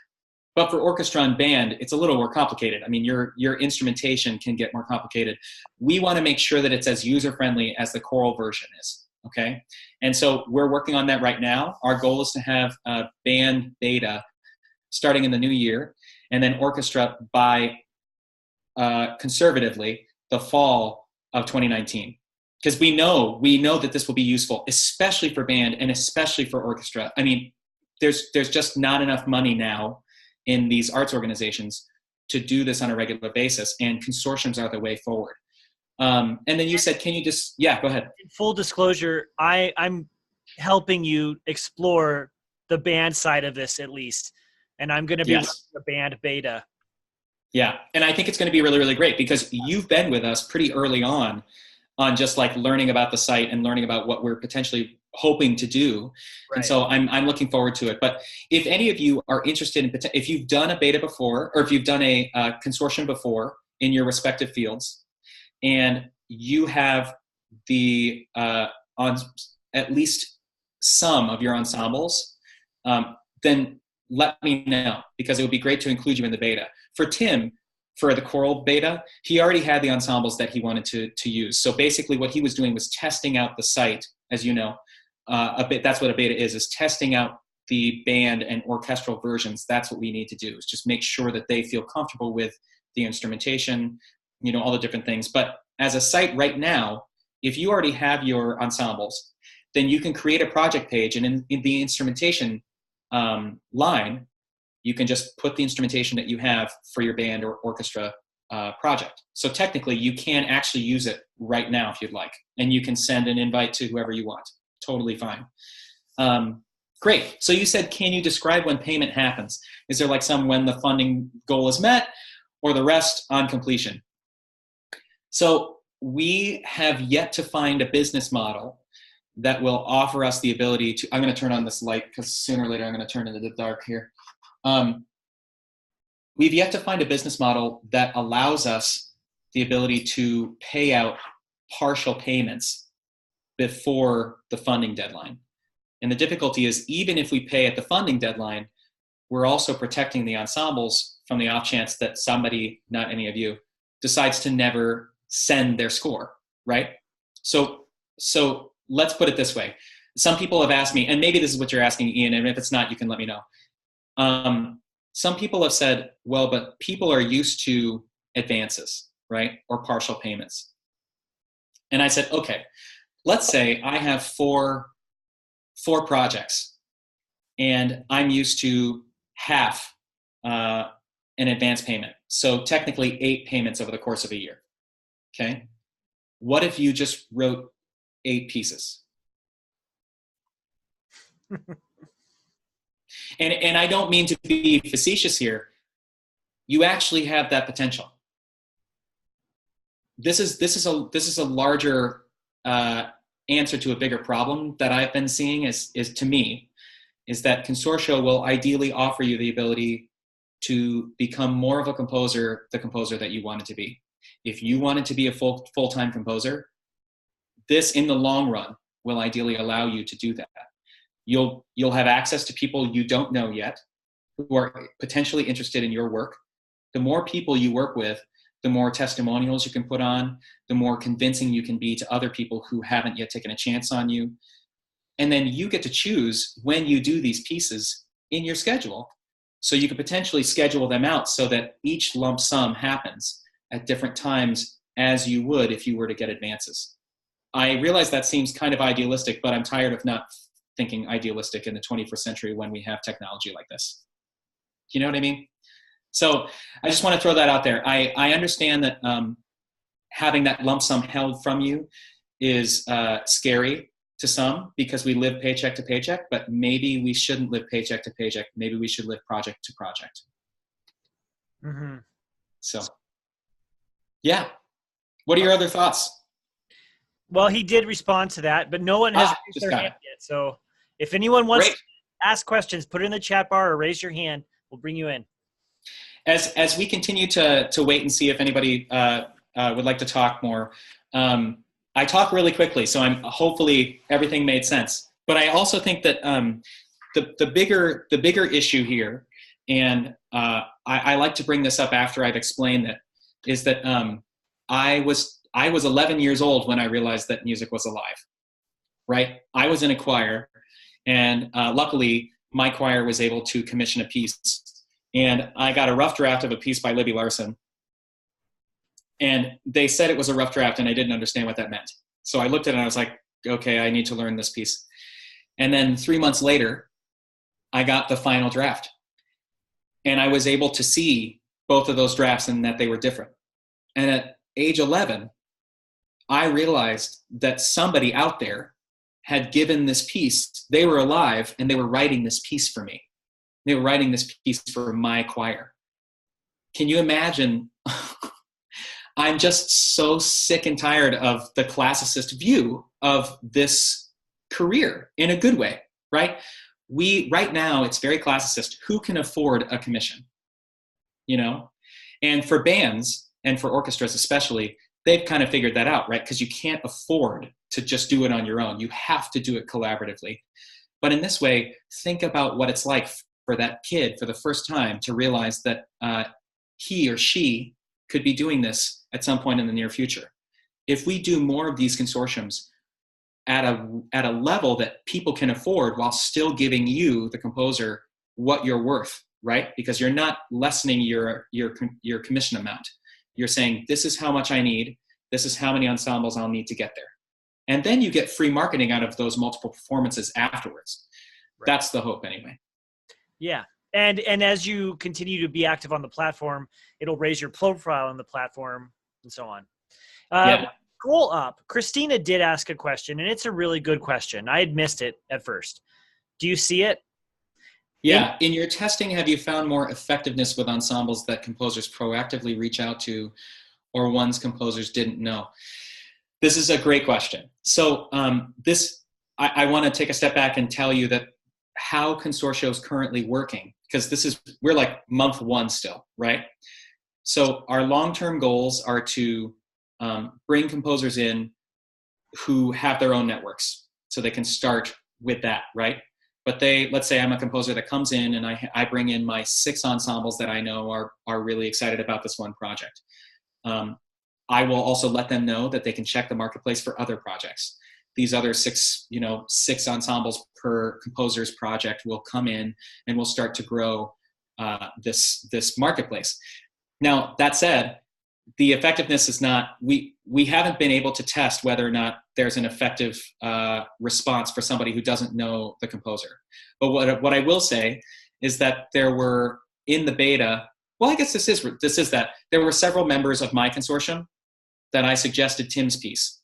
But for orchestra and band, it's a little more complicated. I mean, your instrumentation can get more complicated. We want to make sure that it's as user-friendly as the choral version is. Okay, and so we're working on that right now. Our goal is to have band beta starting in the new year, and then orchestra by conservatively the fall of 2019. Because we know that this will be useful, especially for band and especially for orchestra. I mean, there's just not enough money now in these arts organizations to do this on a regular basis, and consortiums are the way forward. And then you said, can you just, yeah, go ahead. In full disclosure, I'm helping you explore the band side of this at least. And I'm going to be running a band beta. Yeah. And I think it's going to be really, really great because you've been with us pretty early on just like learning about the site and learning about what we're potentially hoping to do. Right. And so I'm looking forward to it. But if any of you are interested in, if you've done a beta before, or if you've done a consortium before in your respective fields, and you have the on at least some of your ensembles, then let me know because it would be great to include you in the beta. For Tim, for the choral beta, he already had the ensembles that he wanted to use. So basically what he was doing was testing out the site, as you know, that's what a beta is testing out the band and orchestral versions. That's what we need to do, is just make sure that they feel comfortable with the instrumentation, all the different things. But as a site right now, if you already have your ensembles, then you can create a project page, and in the instrumentation line, you can just put the instrumentation that you have for your band or orchestra project. So technically, you can actually use it right now if you'd like, and you can send an invite to whoever you want. Totally fine. Great. So you said, can you describe when payment happens? Is there like when the funding goal is met, or the rest on completion? So we have yet to find a business model that will offer us the ability to, I'm going to turn on this light because sooner or later I'm going to turn into the dark here. We've yet to find a business model that allows us the ability to pay out partial payments before the funding deadline. And the difficulty is, even if we pay at the funding deadline, we're also protecting the ensembles from the off chance that somebody, not any of you, decides to never send their score, right? So let's put it this way. Some people have asked me, and maybe this is what you're asking, Ian, and if it's not, you can let me know. Some people have said, well, but people are used to advances, right? Or partial payments. And I said, okay, let's say I have four projects, and I'm used to half an advance payment. So technically 8 payments over the course of a year, okay? What if you just wrote 8 pieces? And I don't mean to be facetious here. You actually have that potential. This is a larger answer to a bigger problem that I've been seeing is to me, is that Consortio will ideally offer you the ability to become more of a composer, the composer that you wanted to be. If you wanted to be a full-time composer, this in the long run will ideally allow you to do that. You'll have access to people you don't know yet who are potentially interested in your work. The more people you work with, the more testimonials you can put on, the more convincing you can be to other people who haven't yet taken a chance on you. And then you get to choose when you do these pieces in your schedule. So you could potentially schedule them out so that each lump sum happens at different times as you would if you were to get advances. I realize that seems kind of idealistic, but I'm tired of not thinking idealistic in the 21st century when we have technology like this. You know what I mean? So I just want to throw that out there. I understand that having that lump sum held from you is scary to some because we live paycheck to paycheck, but maybe we shouldn't live paycheck to paycheck. Maybe we should live project to project. Mm-hmm. So, yeah. What are your other thoughts? Well, he did respond to that, but no one has raised their hand yet. So if anyone wants to ask questions, put it in the chat bar or raise your hand. We'll bring you in. As we continue to wait and see if anybody would like to talk more, I talk really quickly, so hopefully everything made sense. But I also think that the bigger issue here, and I like to bring this up after I've explained it, is that I was 11 years old when I realized that music was alive. Right? I was in a choir, and luckily my choir was able to commission a piece. And I got a rough draft of a piece by Libby Larson. And they said it was a rough draft, and I didn't understand what that meant. So I looked at it and I was like, okay, I need to learn this piece. And then 3 months later, I got the final draft. And I was able to see both of those drafts and that they were different. And at age 11, I realized that somebody out there had given this piece. They were alive, and they were writing this piece for me. They were writing this piece for my choir. Can you imagine? I'm just so sick and tired of the classicist view of this career in a good way, right? Right now, it's very classicist. Who can afford a commission? You know? And for bands and for orchestras especially, they've kind of figured that out, right? Because you can't afford to just do it on your own. You have to do it collaboratively. But in this way, think about what it's like for that kid for the first time to realize that he or she could be doing this at some point in the near future. If we do more of these consortiums at a level that people can afford while still giving you, the composer, what you're worth, right? Because you're not lessening your commission amount. You're saying, this is how much I need. This is how many ensembles I'll need to get there. And then you get free marketing out of those multiple performances afterwards. Right. That's the hope anyway. Yeah. And as you continue to be active on the platform, it'll raise your profile on the platform and so on. Scroll up. Christina did ask a question, and it's a really good question. I had missed it at first. Do you see it? Yeah. In your testing, have you found more effectiveness with ensembles that composers proactively reach out to or ones composers didn't know? This is a great question. So I want to take a step back and tell you that how Consortio is currently working, because we're like month 1 still, right? So our long-term goals are to bring composers in who have their own networks, so they can start with that, right? But let's say I'm a composer that comes in and I bring in my 6 ensembles that I know are really excited about this one project. I will also let them know that they can check the marketplace for other projects. These other 6 ensembles per composer's project will come in and we'll start to grow this marketplace. Now, that said, the effectiveness is not, we haven't been able to test whether or not there's an effective response for somebody who doesn't know the composer. But what I will say is that there were in the beta, well, I guess this is that there were several members of my consortium that I suggested Tim's piece,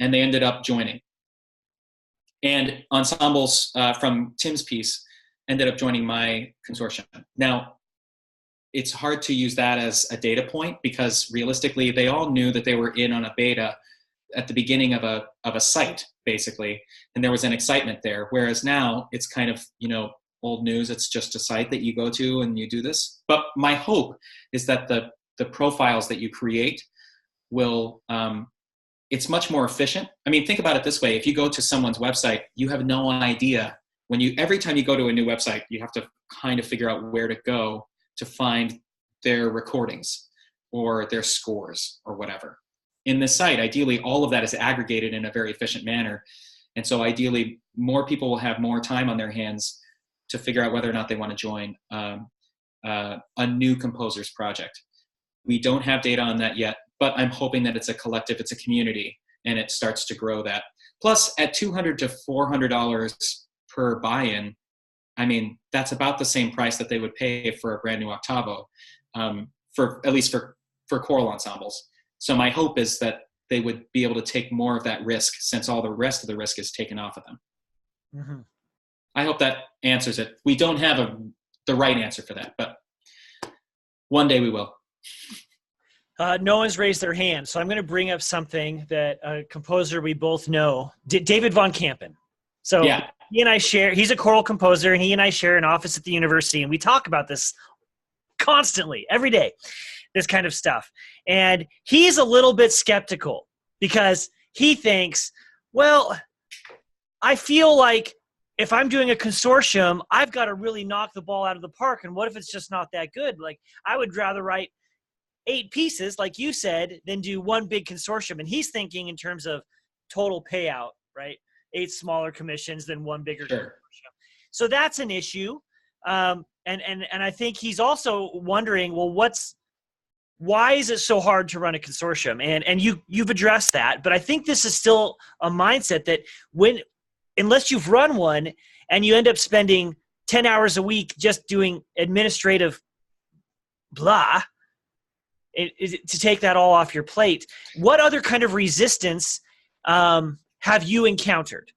and they ended up joining. And ensembles from Tim's piece ended up joining my consortium. Now, it's hard to use that as a data point because realistically, they all knew that they were in on a beta at the beginning of a site, basically, and there was an excitement there. Whereas now, it's kind of, old news. It's just a site that you go to and you do this. But my hope is that the profiles that you create will, it's much more efficient. I mean, think about it this way. If you go to someone's website, you have no idea. Every time you go to a new website, you have to kind of figure out where to go to find their recordings or their scores or whatever. In this site, ideally, all of that is aggregated in a very efficient manner. And so ideally, more people will have more time on their hands to figure out whether or not they want to join a new composer's project. We don't have data on that yet, but I'm hoping that it's a collective, it's a community, and it starts to grow that. Plus, at $200 to $400 per buy-in, I mean, that's about the same price that they would pay for a brand new octavo, at least for choral ensembles. So my hope is that they would be able to take more of that risk since all the rest of the risk is taken off of them. Mm-hmm. I hope that answers it. We don't have the right answer for that, but one day we will. No one's raised their hand, so I'm going to bring up something that a composer we both know, David Von Kampen. So yeah. He and I he's a choral composer, and he and I share an office at the university, and we talk about this constantly, every day, this kind of stuff. And he's a little bit skeptical because he thinks, well, I feel like if I'm doing a consortium, I've got to really knock the ball out of the park, and what if it's just not that good? Like, I would rather write 8 pieces, like you said, than do one big consortium. And he's thinking in terms of total payout, right? 8 smaller commissions than one bigger consortium. So that's an issue. And I think he's also wondering, well, why is it so hard to run a consortium? And you've addressed that, but I think this is still a mindset that unless you've run one and you end up spending 10 hours a week just doing administrative blah, to take that all off your plate. What other kind of resistance have you encountered?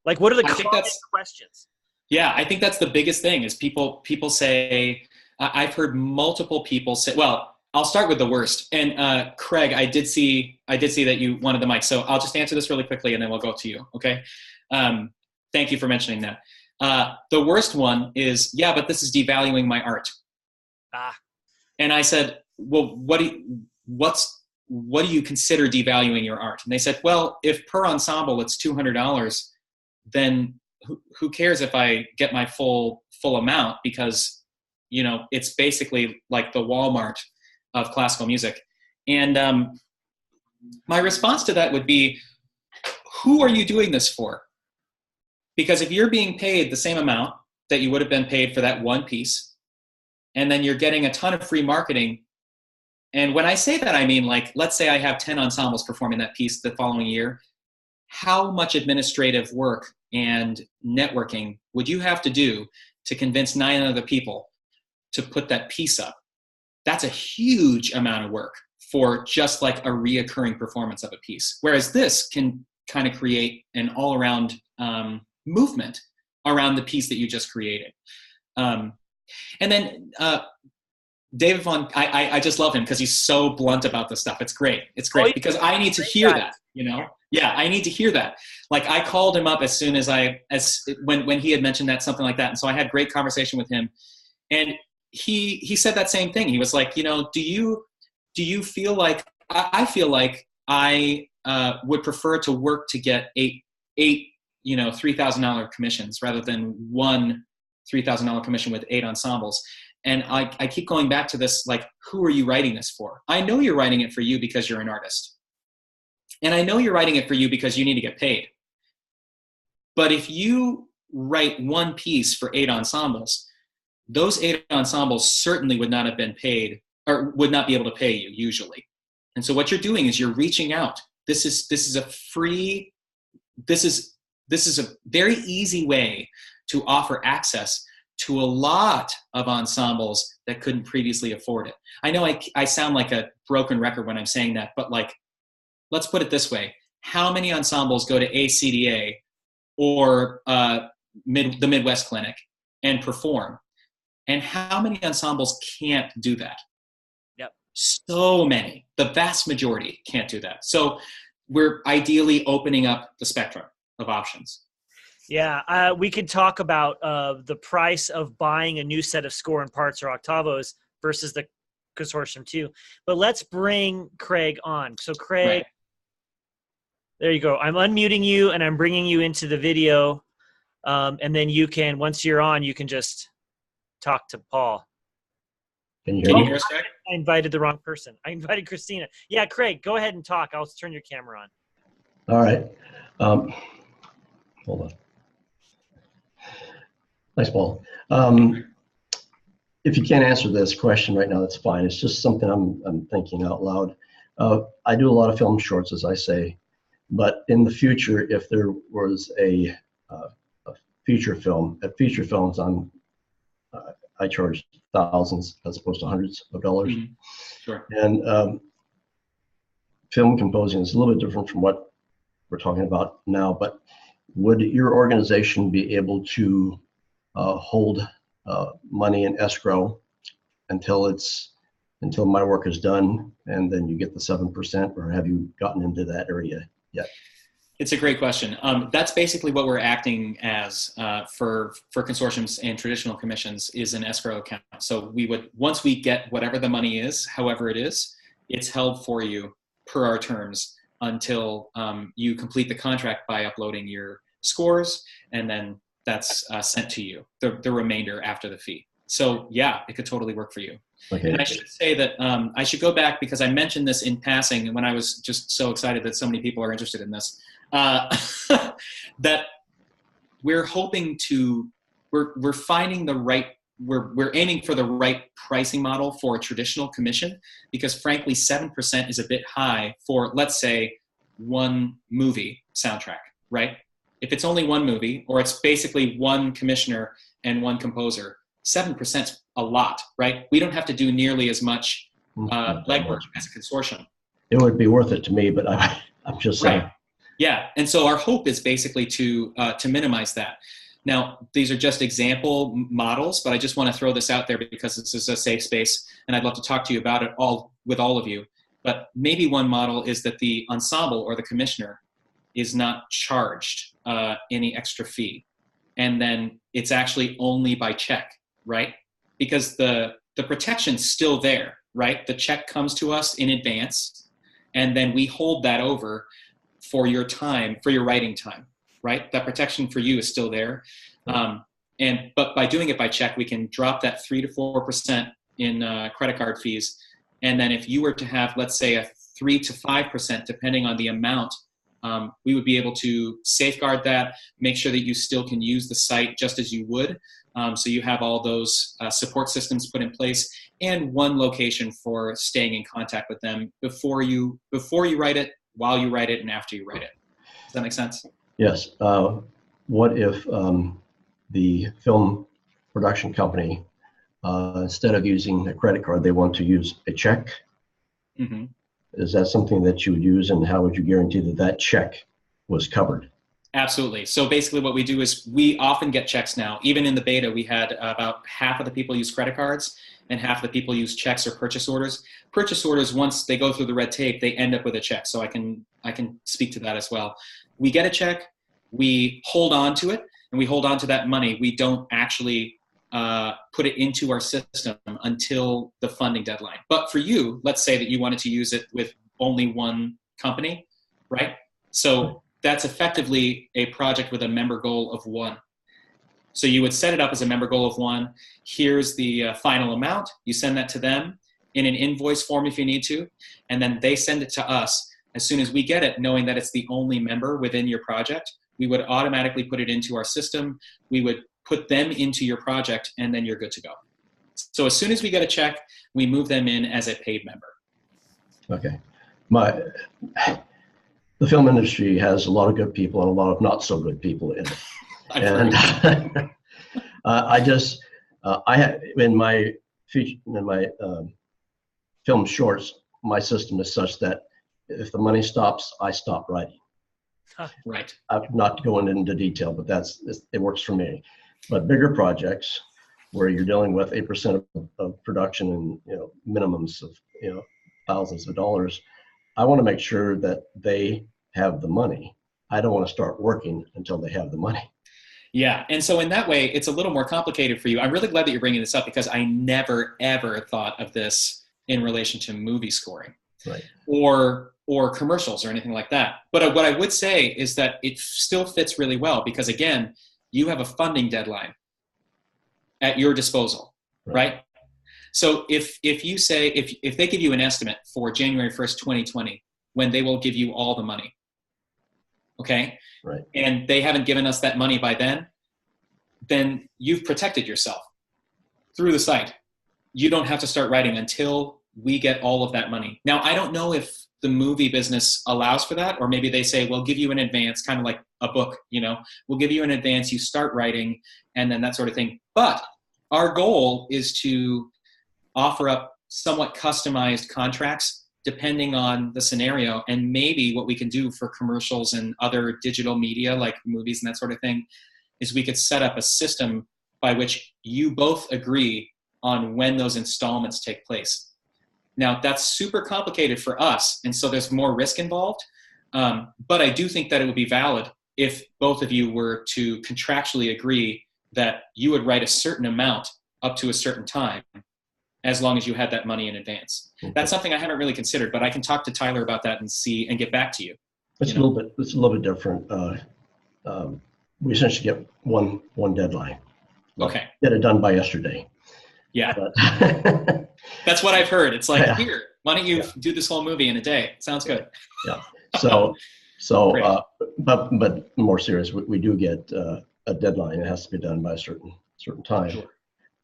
Like, what are the common questions? Yeah, I think that's the biggest thing is people say, I've heard multiple people say, well, I'll start with the worst. And Craig, I did see that you wanted the mic. So I'll just answer this really quickly and then we'll go to you. Okay. Thank you for mentioning that. The worst one is, yeah, but this is devaluing my art. And I said, well, what do you consider devaluing your art? And they said, well, if per ensemble it's $200, then who cares if I get my full amount, because it's basically like the Walmart of classical music. And my response to that would be, who are you doing this for? Because if you're being paid the same amount that you would have been paid for that one piece, and then you're getting a ton of free marketing, and when I say that, I mean, like, let's say I have 10 ensembles performing that piece the following year, how much administrative work and networking would you have to do to convince 9 other people to put that piece up? That's a huge amount of work for just like a reoccurring performance of a piece. Whereas this can kind of create an all-around movement around the piece that you just created. And then David I just love him because he's so blunt about this stuff. It's great. It's great because I need to hear that, you know? Yeah, I need to hear that. Like, I called him up as soon as when he had mentioned that, something like that. And so I had great conversation with him. And he said that same thing. He was like, you know, do you feel like, I feel like I would prefer to work to get eight you know, $3,000 commissions rather than one $3,000 commission with 8 ensembles. And I keep going back to this, like, who are you writing this for? I know you're writing it for you because you're an artist. And I know you're writing it for you because you need to get paid. But if you write one piece for 8 ensembles, those 8 ensembles certainly would not have been paid, or would not be able to pay you usually. And so what you're doing is you're reaching out. This is a free, this is a very easy way to offer access to a lot of ensembles that couldn't previously afford it. I know I sound like a broken record when I'm saying that, but like, let's put it this way. How many ensembles go to ACDA or the Midwest Clinic and perform? And how many ensembles can't do that? Yep. So many. The vast majority can't do that. So we're ideally opening up the spectrum of options. Yeah, we could talk about the price of buying a new set of score and parts or octavos versus the Consortium too. But let's bring Craig on. So Craig, right. There you go. I'm unmuting you and I'm bringing you into the video. And then you can, once you're on, you can just talk to Paul. Can you hear me? I invited the wrong person. I invited Christina. Yeah, Craig, go ahead and talk. I'll turn your camera on. All right. Hold on. Thanks, Paul. If you can't answer this question right now, that's fine. It's just something I'm thinking out loud. I do a lot of film shorts, as I say, but in the future, if there was a feature film, at feature films, I charge thousands as opposed to hundreds of dollars. Mm-hmm. Sure. And film composing is a little bit different from what we're talking about now, but would your organization be able to hold money in escrow until my work is done, and then you get the 7%, or have you gotten into that area yet? It's a great question. That's basically what we're acting as for consortiums and traditional commissions, is an escrow account. So we would, once we get whatever the money is, however it is, it's held for you per our terms until you complete the contract by uploading your scores, and then that's sent to you, the remainder after the fee. So yeah, it could totally work for you. Okay. And I should say that I should go back, because I mentioned this in passing, and when I was just so excited that so many people are interested in this, that we're hoping to, we're finding the right, we're aiming for the right pricing model for a traditional commission, because frankly, 7% is a bit high for, let's say, one movie soundtrack, right? If it's only one movie, or it's basically one commissioner and one composer, 7% is a lot, right? We don't have to do nearly as much legwork as a consortium. It would be worth it to me, but I'm just saying. Right. Yeah, and so our hope is basically to minimize that. Now, these are just example models, but I just want to throw this out there because this is a safe space, and I'd love to talk to you about it with all of you. But maybe one model is that the ensemble or the commissioner is not charged any extra fee, and then it's actually only by check, right? Because the protection's still there, right? The check comes to us in advance, and then we hold that over for your time, for your writing time, right? That protection for you is still there. But by doing it by check, we can drop that 3 to 4% in credit card fees And then if you were to have, let's say, a 3 to 5%, depending on the amount, we would be able to safeguard that, make sure that you still can use the site just as you would. So you have all those support systems put in place, and one location for staying in contact with them before you write it, while you write it, and after you write it. Does that make sense? Yes. What if the film production company, instead of using a credit card, they want to use a check? Mm-hmm. Is that something that you would use, and how would you guarantee that that check was covered? Absolutely. So basically what we do is we often get checks now. Even in the beta, we had about half of the people use credit cards and half of the people use checks or purchase orders. Purchase orders, once they go through the red tape, they end up with a check. So I can speak to that as well. We get a check, we hold on to it, and we hold on to that money. We don't actually put it into our system until the funding deadline. But for you, let's say that you wanted to use it with only one company, right? So that's effectively a project with a member goal of 1. So you would set it up as a member goal of 1. Here's the final amount. You send that to them in an invoice form if you need to, and then they send it to us. As soon as we get it, knowing that it's the only member within your project, we would automatically put it into our system. We would put them into your project, and then you're good to go. So as soon as we get a check, we move them in as a paid member. Okay. The film industry has a lot of good people and a lot of not so good people in it. And I had in my film shorts, my system is such that if the money stops, I stop writing. Right. I'm not going into detail, but it works for me. But bigger projects where you're dealing with 8% of production and minimums of thousands of dollars, I want to make sure that they have the money. I don't want to start working until they have the money. Yeah, and so in that way, it's a little more complicated for you. I'm really glad that you're bringing this up, because I never, ever thought of this in relation to movie scoring, right, or commercials or anything like that. But what I would say is that it still fits really well, because again, you have a funding deadline at your disposal, right? So if you say, if they give you an estimate for January 1st, 2020, when they will give you all the money, okay? Right. And they haven't given us that money by then you've protected yourself through the site. You don't have to start writing until we get all of that money. Now, I don't know if the movie business allows for that, or maybe they say, we'll give you an advance, kind of like a book, we'll give you an advance, you start writing, and then that sort of thing. But our goal is to offer up somewhat customized contracts depending on the scenario. And maybe what we can do for commercials and other digital media like movies and that sort of thing is we could set up a system by which you both agree on when those installments take place. Now, that's super complicated for us, and so there's more risk involved. But I do think that it would be valid if both of you were to contractually agree that you would write a certain amount up to a certain time, as long as you had that money in advance. Okay. That's something I haven't really considered, but I can talk to Tyler about that and get back to you. It's a little bit different. We essentially get one deadline. Okay. Get it done by yesterday. Yeah. But that's what I've heard. It's like, yeah. Here, why don't you do this whole movie in a day? Sounds good. Yeah. So but more serious, we do get a deadline. It has to be done by a certain time. Sure.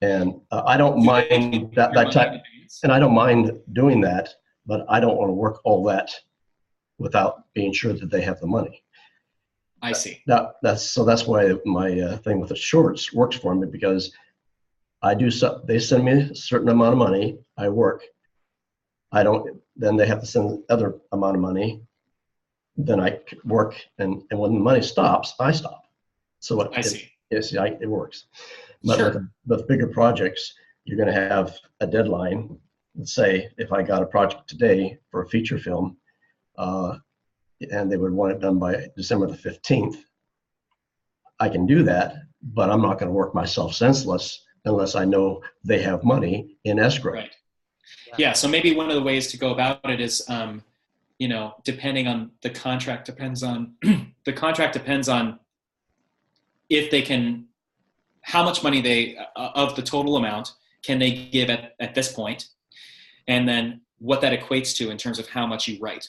And I don't mind that time, and I don't mind doing that, but I don't want to work all that without being sure that they have the money. I see. That's why my thing with the shorts works for me, because they send me a certain amount of money, I work. Then they have to send other amount of money, then I work, and when the money stops, I stop. So I see. It works. But Sure. with bigger projects, you're going to have a deadline. Let's say if I got a project today for a feature film, and they would want it done by December the 15th, I can do that, but I'm not going to work myself senseless unless I know they have money in escrow. Right. Yeah. So maybe one of the ways to go about it is, depending on the contract, depends on if they can, how much money of the total amount can they give at this point? And then what that equates to in terms of how much you write.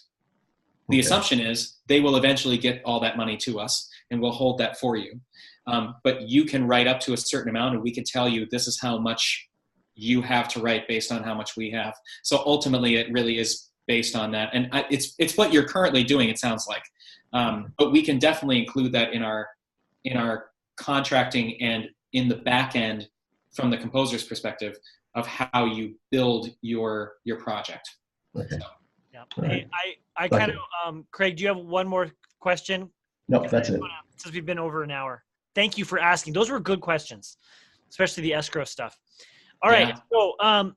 The Okay. assumption is they will eventually get all that money to us, and we'll hold that for you. But you can write up to a certain amount, and we can tell you this is how much you have to write based on how much we have. So ultimately, it really is based on that, and it's what you're currently doing. It sounds like, but we can definitely include that in our contracting and in the back end from the composer's perspective of how you build your project. Okay. So. Yeah. Right. Hey, I kind of, Craig, do you have one more question? No, that's it. Since we've been over an hour. Thank you for asking. Those were good questions, especially the escrow stuff. All right. So,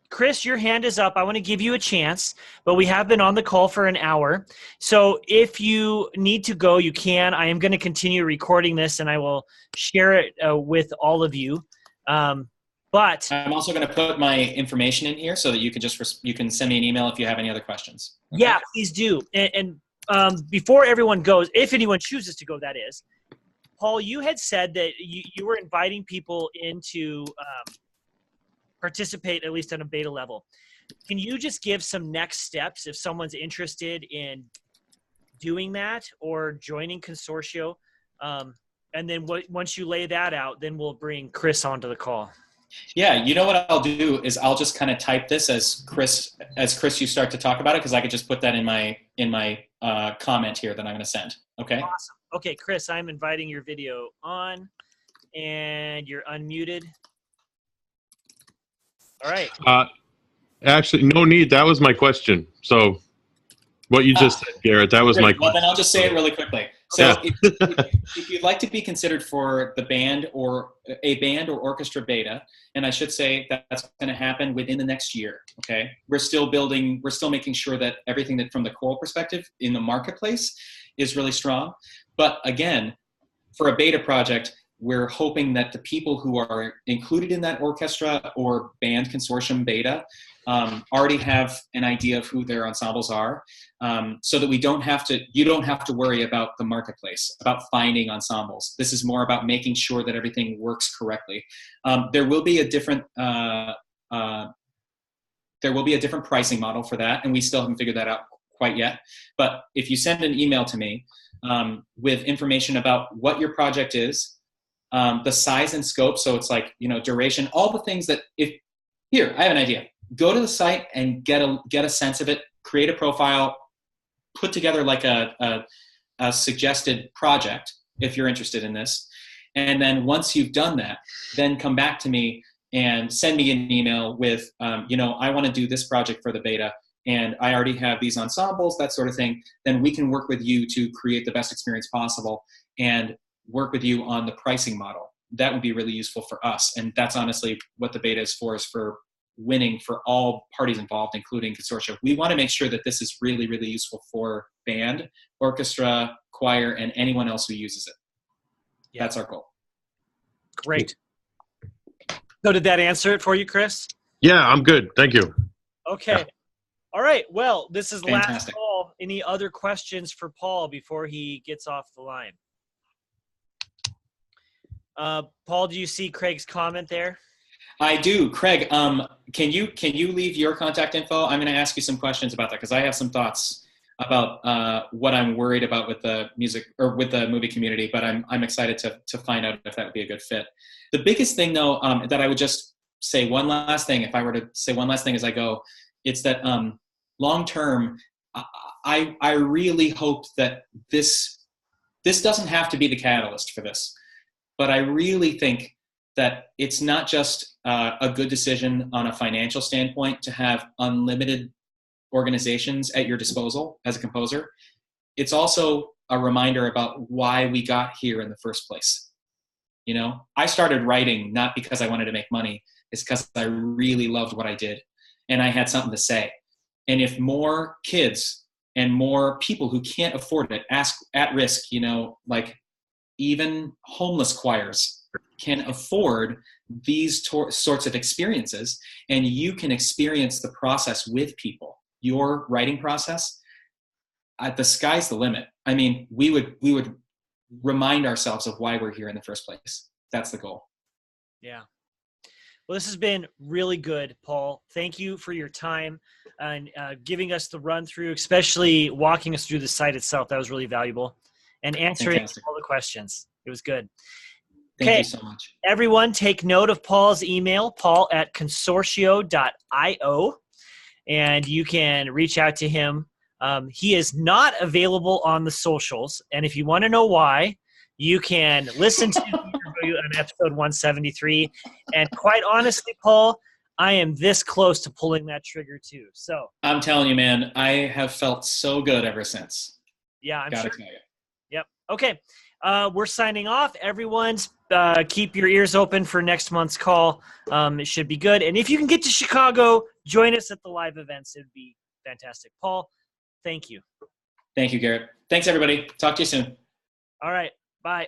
Chris, your hand is up. I want to give you a chance, but we have been on the call for an hour. So if you need to go, you can. I am going to continue recording this, and I will share it with all of you. But I'm also going to put my information in here so that you can you can send me an email if you have any other questions. Okay? Yeah, please do. And before everyone goes, if anyone chooses to go, that is, Paul, you had said that you were inviting people in to participate, at least on a beta level. Can you just give some next steps if someone's interested in doing that or joining Consortio? And then once you lay that out, then we'll bring Chris onto the call. Yeah, you know what I'll do is I'll just kind of type this as Chris you start to talk about it, because I could just put that in my comment here that I'm going to send. Okay. Awesome. Okay, Chris, I'm inviting your video on, and you're unmuted. All right. Actually, no need. That was my question. So what you just said, Garrett, that was my question. Well, then I'll just say it really quickly. So Yeah. if you'd like to be considered for the band or a band or orchestra beta, and I should say that's going to happen within the next year, okay? We're still making sure that everything that from the choral perspective in the marketplace is really strong. But again, for a beta project, we're hoping that the people who are included in that orchestra or band consortium beta already have an idea of who their ensembles are, so that you don't have to worry about the marketplace, about finding ensembles. This is more about making sure that everything works correctly. There will be a different pricing model for that, and we still haven't figured that out quite yet. But if you send an email to me with information about what your project is, the size and scope, so it's like, duration, all the things that I have an idea. Go to the site and get a sense of it, create a profile, put together like a suggested project if you're interested in this. And then once you've done that, then come back to me and send me an email with, I want to do this project for the beta, and I already have these ensembles, that sort of thing. Then we can work with you to create the best experience possible and work with you on the pricing model. That would be really useful for us. And that's honestly what the beta is for winning for all parties involved, including Consortio. We want to make sure that this is really, really useful for band, orchestra, choir, and anyone else who uses it. Yeah. That's our goal. Great. So did that answer it for you, Chris? Yeah, I'm good. Thank you. Okay. Yeah. All right. Well, this is Fantastic. Last call. Any other questions for Paul before he gets off the line? Paul, do you see Craig's comment there? I do. Craig, can you leave your contact info? I'm going to ask you some questions about that because I have some thoughts about what I'm worried about with the music or with the movie community, but I'm excited to find out if that would be a good fit. The biggest thing, though, that I would just say one last thing, if I were to say one last thing as I go, it's that long term, I really hope that this doesn't have to be the catalyst for this, but I really think that it's not just a good decision on a financial standpoint to have unlimited organizations at your disposal as a composer. It's also a reminder about why we got here in the first place. You know, I started writing not because I wanted to make money, it's because I really loved what I did and I had something to say. And if more kids and more people who can't afford it, at risk, you know, like even homeless choirs can afford these sorts of experiences, and you can experience the process with people, your writing process, the sky's the limit. I mean, we would remind ourselves of why we're here in the first place. That's the goal. Yeah. Well, this has been really good, Paul. Thank you for your time and giving us the run through, especially walking us through the site itself. That was really valuable, and answering Fantastic. all the questions. It was good. Thank you so much. Everyone take note of Paul's email, paul@consortio.io, and you can reach out to him. He is not available on the socials, and if you want to know why, you can listen to the interview on episode 173. And quite honestly, Paul, I am this close to pulling that trigger too. So I'm telling you, man, I have felt so good ever since. yeah, I'm Gotta sure. tell you. Yep. Okay. We're signing off. Everyone's keep your ears open for next month's call. It should be good. And if you can get to Chicago, join us at the live events. It'd be fantastic. Paul, thank you. Thank you, Garrett. Thanks, everybody. Talk to you soon. All right. Bye.